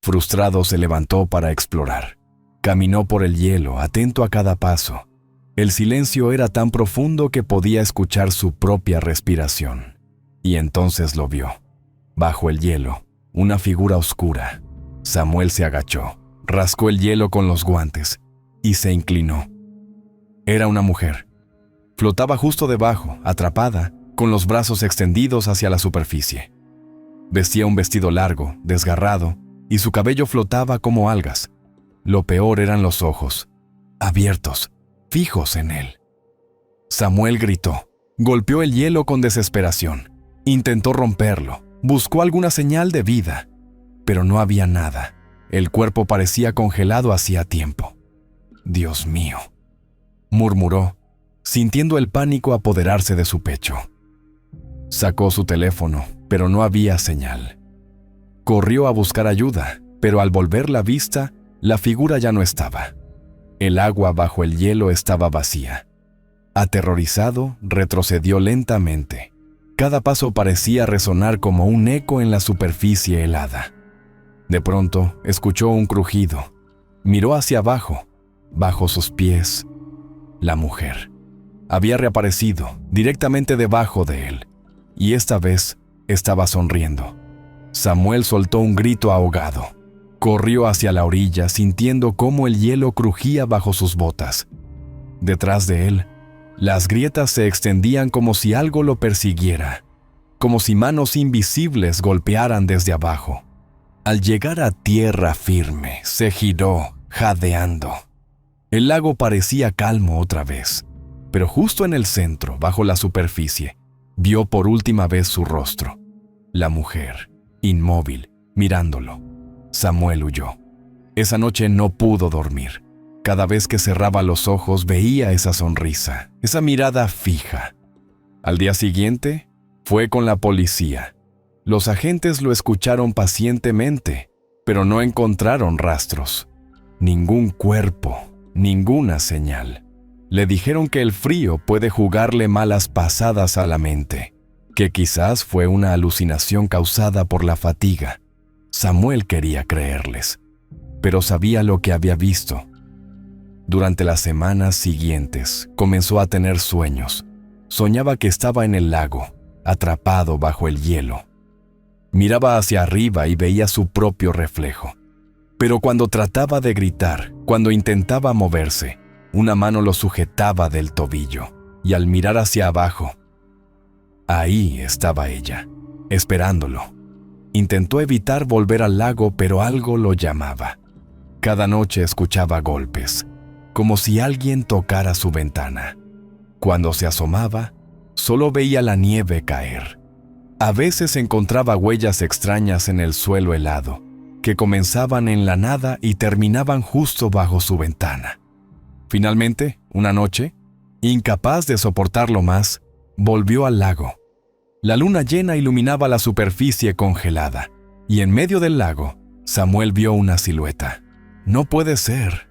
Frustrado se levantó para explorar. Caminó por el hielo, atento a cada paso. El silencio era tan profundo que podía escuchar su propia respiración. Y entonces lo vio. Bajo el hielo, una figura oscura. Samuel se agachó, rascó el hielo con los guantes y se inclinó. Era una mujer. Flotaba justo debajo, atrapada, con los brazos extendidos hacia la superficie. Vestía un vestido largo, desgarrado, y su cabello flotaba como algas. Lo peor eran los ojos, abiertos, fijos en él. Samuel gritó, golpeó el hielo con desesperación. Intentó romperlo, buscó alguna señal de vida, pero no había nada. El cuerpo parecía congelado hacía tiempo. «Dios mío», murmuró, sintiendo el pánico apoderarse de su pecho. Sacó su teléfono, pero no había señal. Corrió a buscar ayuda, pero al volver la vista, la figura ya no estaba. El agua bajo el hielo estaba vacía. Aterrorizado, retrocedió lentamente. Cada paso parecía resonar como un eco en la superficie helada. De pronto, escuchó un crujido. Miró hacia abajo. Bajo sus pies, la mujer había reaparecido directamente debajo de él, y esta vez estaba sonriendo. Samuel soltó un grito ahogado. Corrió hacia la orilla, sintiendo cómo el hielo crujía bajo sus botas. Detrás de él, las grietas se extendían como si algo lo persiguiera, como si manos invisibles golpearan desde abajo. Al llegar a tierra firme, se giró, jadeando. El lago parecía calmo otra vez, pero justo en el centro, bajo la superficie, vio por última vez su rostro. La mujer, inmóvil, mirándolo. Samuel huyó. Esa noche no pudo dormir. Cada vez que cerraba los ojos veía esa sonrisa, esa mirada fija. Al día siguiente, fue con la policía. Los agentes lo escucharon pacientemente, pero no encontraron rastros. Ningún cuerpo, ninguna señal. Le dijeron que el frío puede jugarle malas pasadas a la mente, que quizás fue una alucinación causada por la fatiga. Samuel quería creerles, pero sabía lo que había visto. Durante las semanas siguientes, comenzó a tener sueños. Soñaba que estaba en el lago, atrapado bajo el hielo. Miraba hacia arriba y veía su propio reflejo. Pero cuando trataba de gritar, cuando intentaba moverse, una mano lo sujetaba del tobillo, y al mirar hacia abajo, ahí estaba ella, esperándolo. Intentó evitar volver al lago, pero algo lo llamaba. Cada noche escuchaba golpes, como si alguien tocara su ventana. Cuando se asomaba, solo veía la nieve caer. A veces encontraba huellas extrañas en el suelo helado, que comenzaban en la nada y terminaban justo bajo su ventana. Finalmente, una noche, incapaz de soportarlo más, volvió al lago. La luna llena iluminaba la superficie congelada, y en medio del lago, Samuel vio una silueta. «No puede ser»,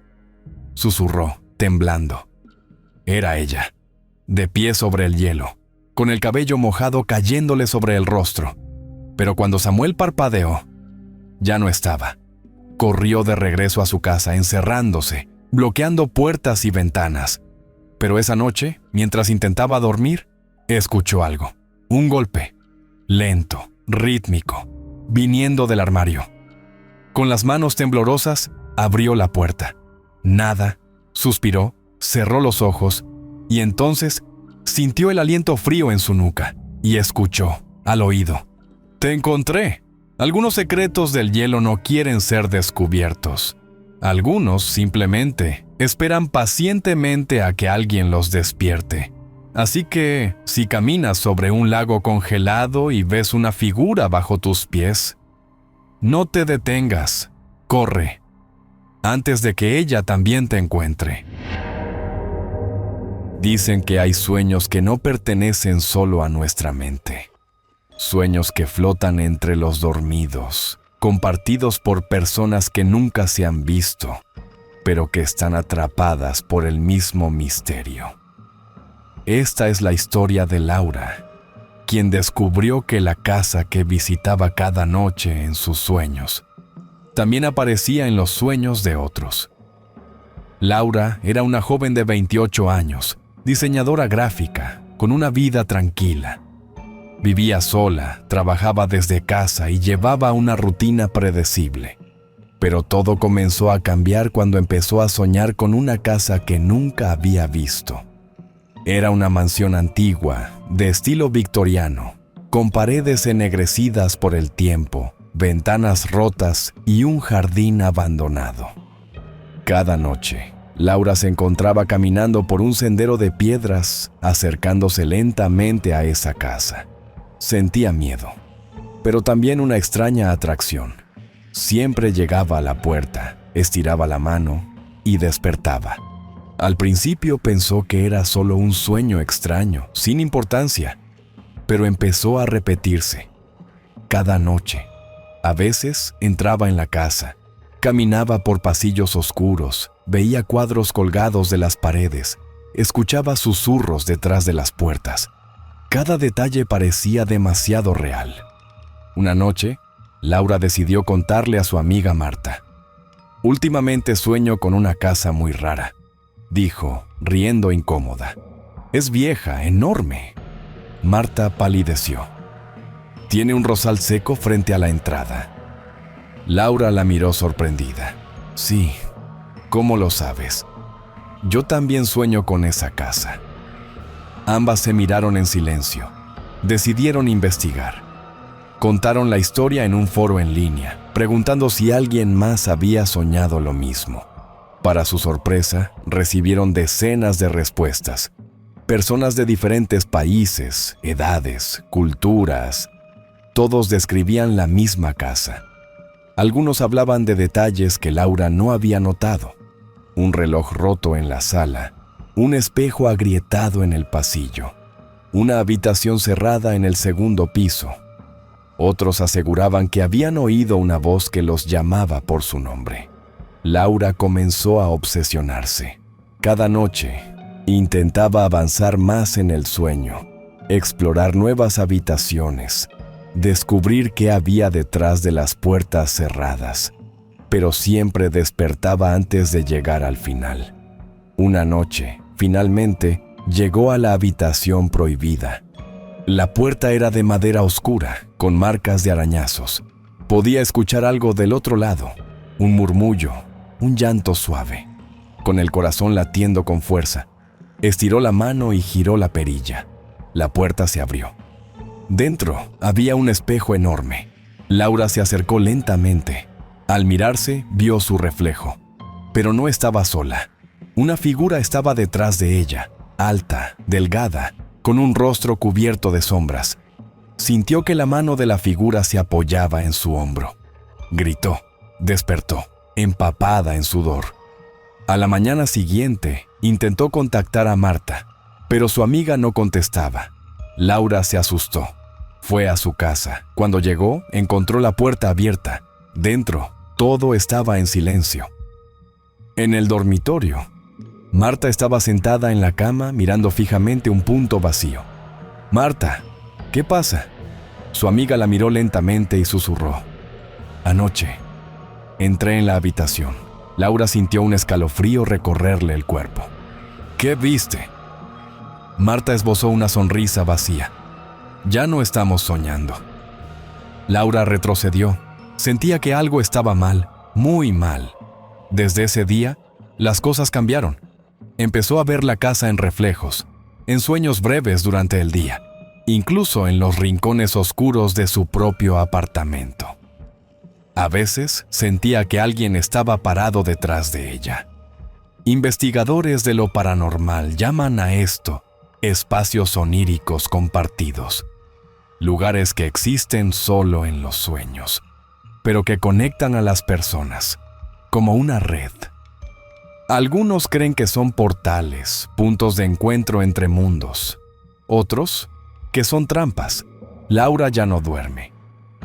susurró, temblando. Era ella, de pie sobre el hielo, con el cabello mojado cayéndole sobre el rostro. Pero cuando Samuel parpadeó, ya no estaba. Corrió de regreso a su casa, encerrándose, bloqueando puertas y ventanas. Pero esa noche, mientras intentaba dormir, escuchó algo. Un golpe, lento, rítmico, viniendo del armario. Con las manos temblorosas, abrió la puerta. Nada, suspiró, cerró los ojos, y entonces sintió el aliento frío en su nuca, y escuchó, al oído: «Te encontré. Algunos secretos del hielo no quieren ser descubiertos. Algunos simplemente esperan pacientemente a que alguien los despierte. Así que, si caminas sobre un lago congelado y ves una figura bajo tus pies, no te detengas, corre, antes de que ella también te encuentre». Dicen que hay sueños que no pertenecen solo a nuestra mente. Sueños que flotan entre los dormidos, compartidos por personas que nunca se han visto, pero que están atrapadas por el mismo misterio. Esta es la historia de Laura, quien descubrió que la casa que visitaba cada noche en sus sueños también aparecía en los sueños de otros. Laura era una joven de 28 años, diseñadora gráfica, con una vida tranquila. Vivía sola, trabajaba desde casa y llevaba una rutina predecible. Pero todo comenzó a cambiar cuando empezó a soñar con una casa que nunca había visto. Era una mansión antigua, de estilo victoriano, con paredes ennegrecidas por el tiempo, ventanas rotas y un jardín abandonado. Cada noche, Laura se encontraba caminando por un sendero de piedras, acercándose lentamente a esa casa. Sentía miedo, pero también una extraña atracción. Siempre llegaba a la puerta, estiraba la mano y despertaba. Al principio pensó que era solo un sueño extraño, sin importancia, pero empezó a repetirse. Cada noche, a veces entraba en la casa, caminaba por pasillos oscuros, veía cuadros colgados de las paredes, escuchaba susurros detrás de las puertas. Cada detalle parecía demasiado real. Una noche, Laura decidió contarle a su amiga Marta. «Últimamente sueño con una casa muy rara», dijo, riendo incómoda. «Es vieja, enorme». Marta palideció. «Tiene un rosal seco frente a la entrada». Laura la miró sorprendida. «Sí, ¿cómo lo sabes? Yo también sueño con esa casa». Ambas se miraron en silencio. Decidieron investigar. Contaron la historia en un foro en línea, preguntando si alguien más había soñado lo mismo. Para su sorpresa, recibieron decenas de respuestas. Personas de diferentes países, edades, culturas. Todos describían la misma casa. Algunos hablaban de detalles que Laura no había notado: un reloj roto en la sala, un espejo agrietado en el pasillo, una habitación cerrada en el segundo piso. Otros aseguraban que habían oído una voz que los llamaba por su nombre. Laura comenzó a obsesionarse. Cada noche intentaba avanzar más en el sueño, explorar nuevas habitaciones, descubrir qué había detrás de las puertas cerradas, pero siempre despertaba antes de llegar al final. Una noche, finalmente, llegó a la habitación prohibida. La puerta era de madera oscura, con marcas de arañazos. Podía escuchar algo del otro lado, un murmullo, un llanto suave. Con el corazón latiendo con fuerza, estiró la mano y giró la perilla. La puerta se abrió. Dentro había un espejo enorme. Laura se acercó lentamente. Al mirarse, vio su reflejo. Pero no estaba sola. Una figura estaba detrás de ella, alta, delgada, con un rostro cubierto de sombras. Sintió que la mano de la figura se apoyaba en su hombro. Gritó, despertó, empapada en sudor. A la mañana siguiente, intentó contactar a Marta, pero su amiga no contestaba. Laura se asustó. Fue a su casa. Cuando llegó, encontró la puerta abierta. Dentro, todo estaba en silencio. En el dormitorio, Marta estaba sentada en la cama mirando fijamente un punto vacío. «Marta, ¿qué pasa?». Su amiga la miró lentamente y susurró: «Anoche, entré en la habitación». Laura sintió un escalofrío recorrerle el cuerpo. «¿Qué viste?». Marta esbozó una sonrisa vacía. «Ya no estamos soñando». Laura retrocedió. Sentía que algo estaba mal, muy mal. Desde ese día, las cosas cambiaron. Empezó a ver la casa en reflejos, en sueños breves durante el día, incluso en los rincones oscuros de su propio apartamento. A veces sentía que alguien estaba parado detrás de ella. Investigadores de lo paranormal llaman a esto espacios oníricos compartidos, lugares que existen solo en los sueños, pero que conectan a las personas, como una red. Algunos creen que son portales, puntos de encuentro entre mundos. Otros, que son trampas. Laura ya no duerme.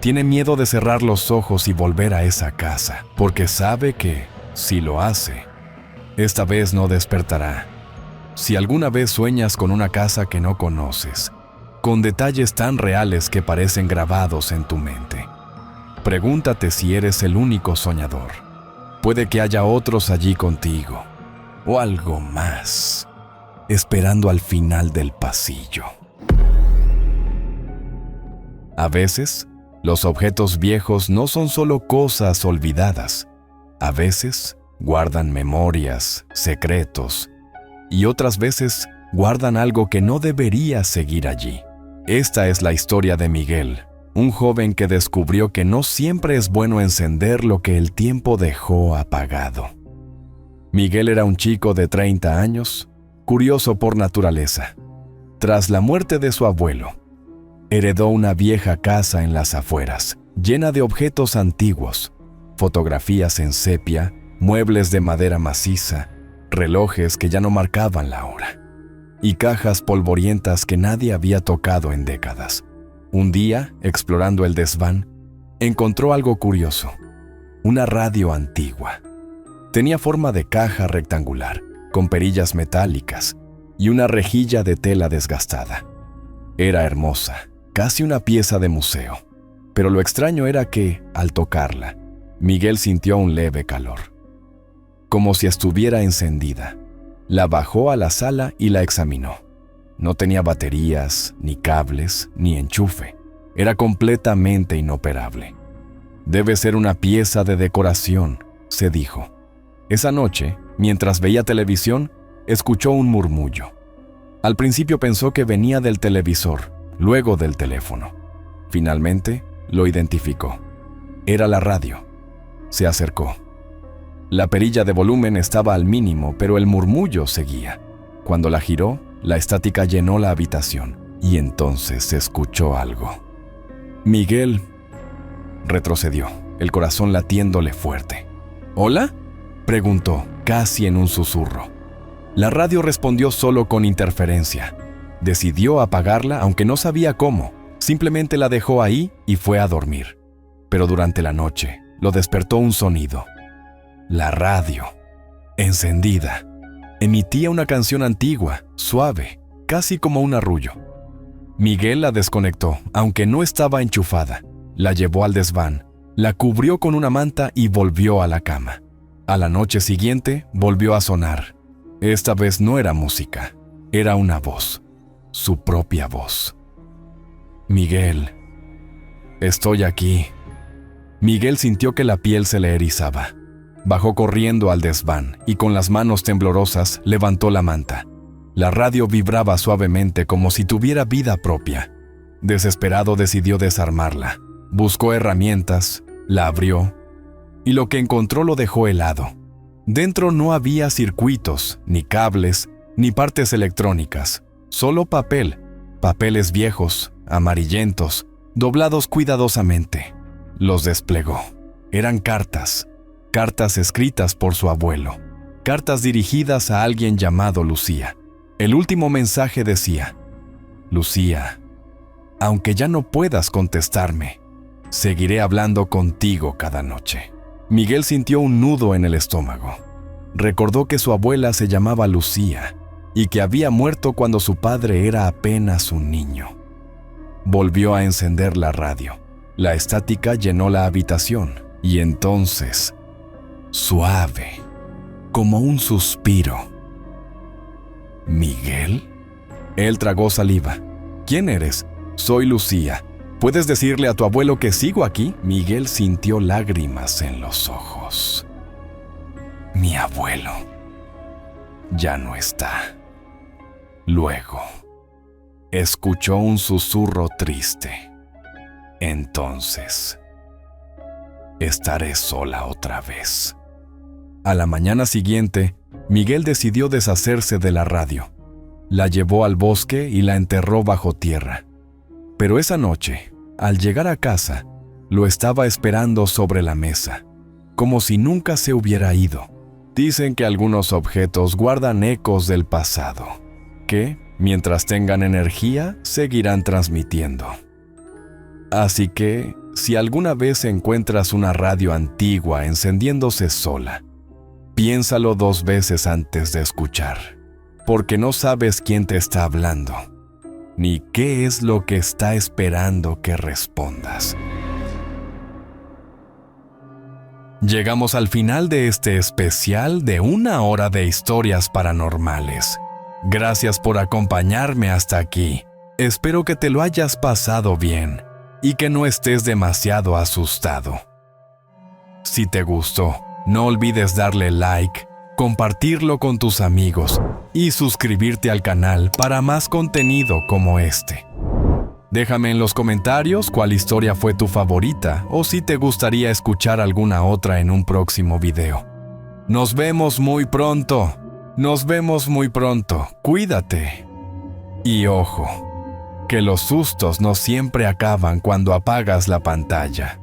Tiene miedo de cerrar los ojos y volver a esa casa, porque sabe que, si lo hace, esta vez no despertará. Si alguna vez sueñas con una casa que no conoces, con detalles tan reales que parecen grabados en tu mente, pregúntate si eres el único soñador. Puede que haya otros allí contigo, o algo más, esperando al final del pasillo. A veces, los objetos viejos no son solo cosas olvidadas. A veces, guardan memorias, secretos, y otras veces, guardan algo que no debería seguir allí. Esta es la historia de Miguel, un joven que descubrió que no siempre es bueno encender lo que el tiempo dejó apagado. Miguel era un chico de 30 años, curioso por naturaleza. Tras la muerte de su abuelo, heredó una vieja casa en las afueras, llena de objetos antiguos, fotografías en sepia, muebles de madera maciza, relojes que ya no marcaban la hora, y cajas polvorientas que nadie había tocado en décadas. Un día, explorando el desván, encontró algo curioso: una radio antigua. Tenía forma de caja rectangular, con perillas metálicas y una rejilla de tela desgastada. Era hermosa, casi una pieza de museo. Pero lo extraño era que, al tocarla, Miguel sintió un leve calor, como si estuviera encendida. La bajó a la sala y la examinó. No tenía baterías, ni cables, ni enchufe. Era completamente inoperable. «Debe ser una pieza de decoración», se dijo. Esa noche, mientras veía televisión, escuchó un murmullo. Al principio pensó que venía del televisor, luego del teléfono. Finalmente, lo identificó. Era la radio. Se acercó. La perilla de volumen estaba al mínimo, pero el murmullo seguía. Cuando la giró, la estática llenó la habitación, y entonces se escuchó algo. Miguel retrocedió. el corazón latiéndole fuerte. ¿Hola?, preguntó, casi en un susurro. La radio respondió solo con interferencia. Decidió apagarla, aunque no sabía cómo. Simplemente la dejó ahí y fue a dormir. Pero durante la noche lo despertó un sonido. La radio, encendida, emitía una canción antigua, suave, casi como un arrullo. Miguel la desconectó, aunque no estaba enchufada. La llevó al desván, la cubrió con una manta y volvió a la cama. A la noche siguiente volvió a sonar. Esta vez no era música, era una voz, su propia voz. Miguel, estoy aquí. Miguel sintió que la piel se le erizaba. Bajó corriendo al desván y con las manos temblorosas levantó la manta. La radio vibraba suavemente como si tuviera vida propia. Desesperado decidió desarmarla. Buscó herramientas, la abrió y lo que encontró lo dejó helado. Dentro no había circuitos, ni cables, ni partes electrónicas, solo papel, papeles viejos, amarillentos, doblados cuidadosamente. Los desplegó. Eran cartas, cartas escritas por su abuelo, cartas dirigidas a alguien llamado Lucía. El último mensaje decía: Lucía, aunque ya no puedas contestarme, seguiré hablando contigo cada noche. Miguel sintió un nudo en el estómago. Recordó que su abuela se llamaba Lucía y que había muerto cuando su padre era apenas un niño. Volvió a encender la radio. La estática llenó la habitación y entonces, suave, como un suspiro. ¿Miguel? Él tragó saliva. ¿Quién eres? Soy Lucía. ¿Puedes decirle a tu abuelo que sigo aquí? Miguel sintió lágrimas en los ojos. Mi abuelo ya no está. Luego, escuchó un susurro triste. Entonces, estaré sola otra vez. A la mañana siguiente, Miguel decidió deshacerse de la radio. La llevó al bosque y la enterró bajo tierra. Pero esa noche, al llegar a casa, lo estaba esperando sobre la mesa, como si nunca se hubiera ido. Dicen que algunos objetos guardan ecos del pasado, que, mientras tengan energía, seguirán transmitiendo. Así que, si alguna vez encuentras una radio antigua encendiéndose sola, piénsalo 2 veces antes de escuchar, porque no sabes quién te está hablando, ni qué es lo que está esperando que respondas. Llegamos al final de este especial de 1 hora de historias paranormales. Gracias por acompañarme hasta aquí. Espero que te lo hayas pasado bien y que no estés demasiado asustado. Si te gustó, no olvides darle like, compartirlo con tus amigos y suscribirte al canal para más contenido como este. Déjame en los comentarios cuál historia fue tu favorita o si te gustaría escuchar alguna otra en un próximo video. Nos vemos muy pronto. Cuídate. Y ojo, que los sustos no siempre acaban cuando apagas la pantalla.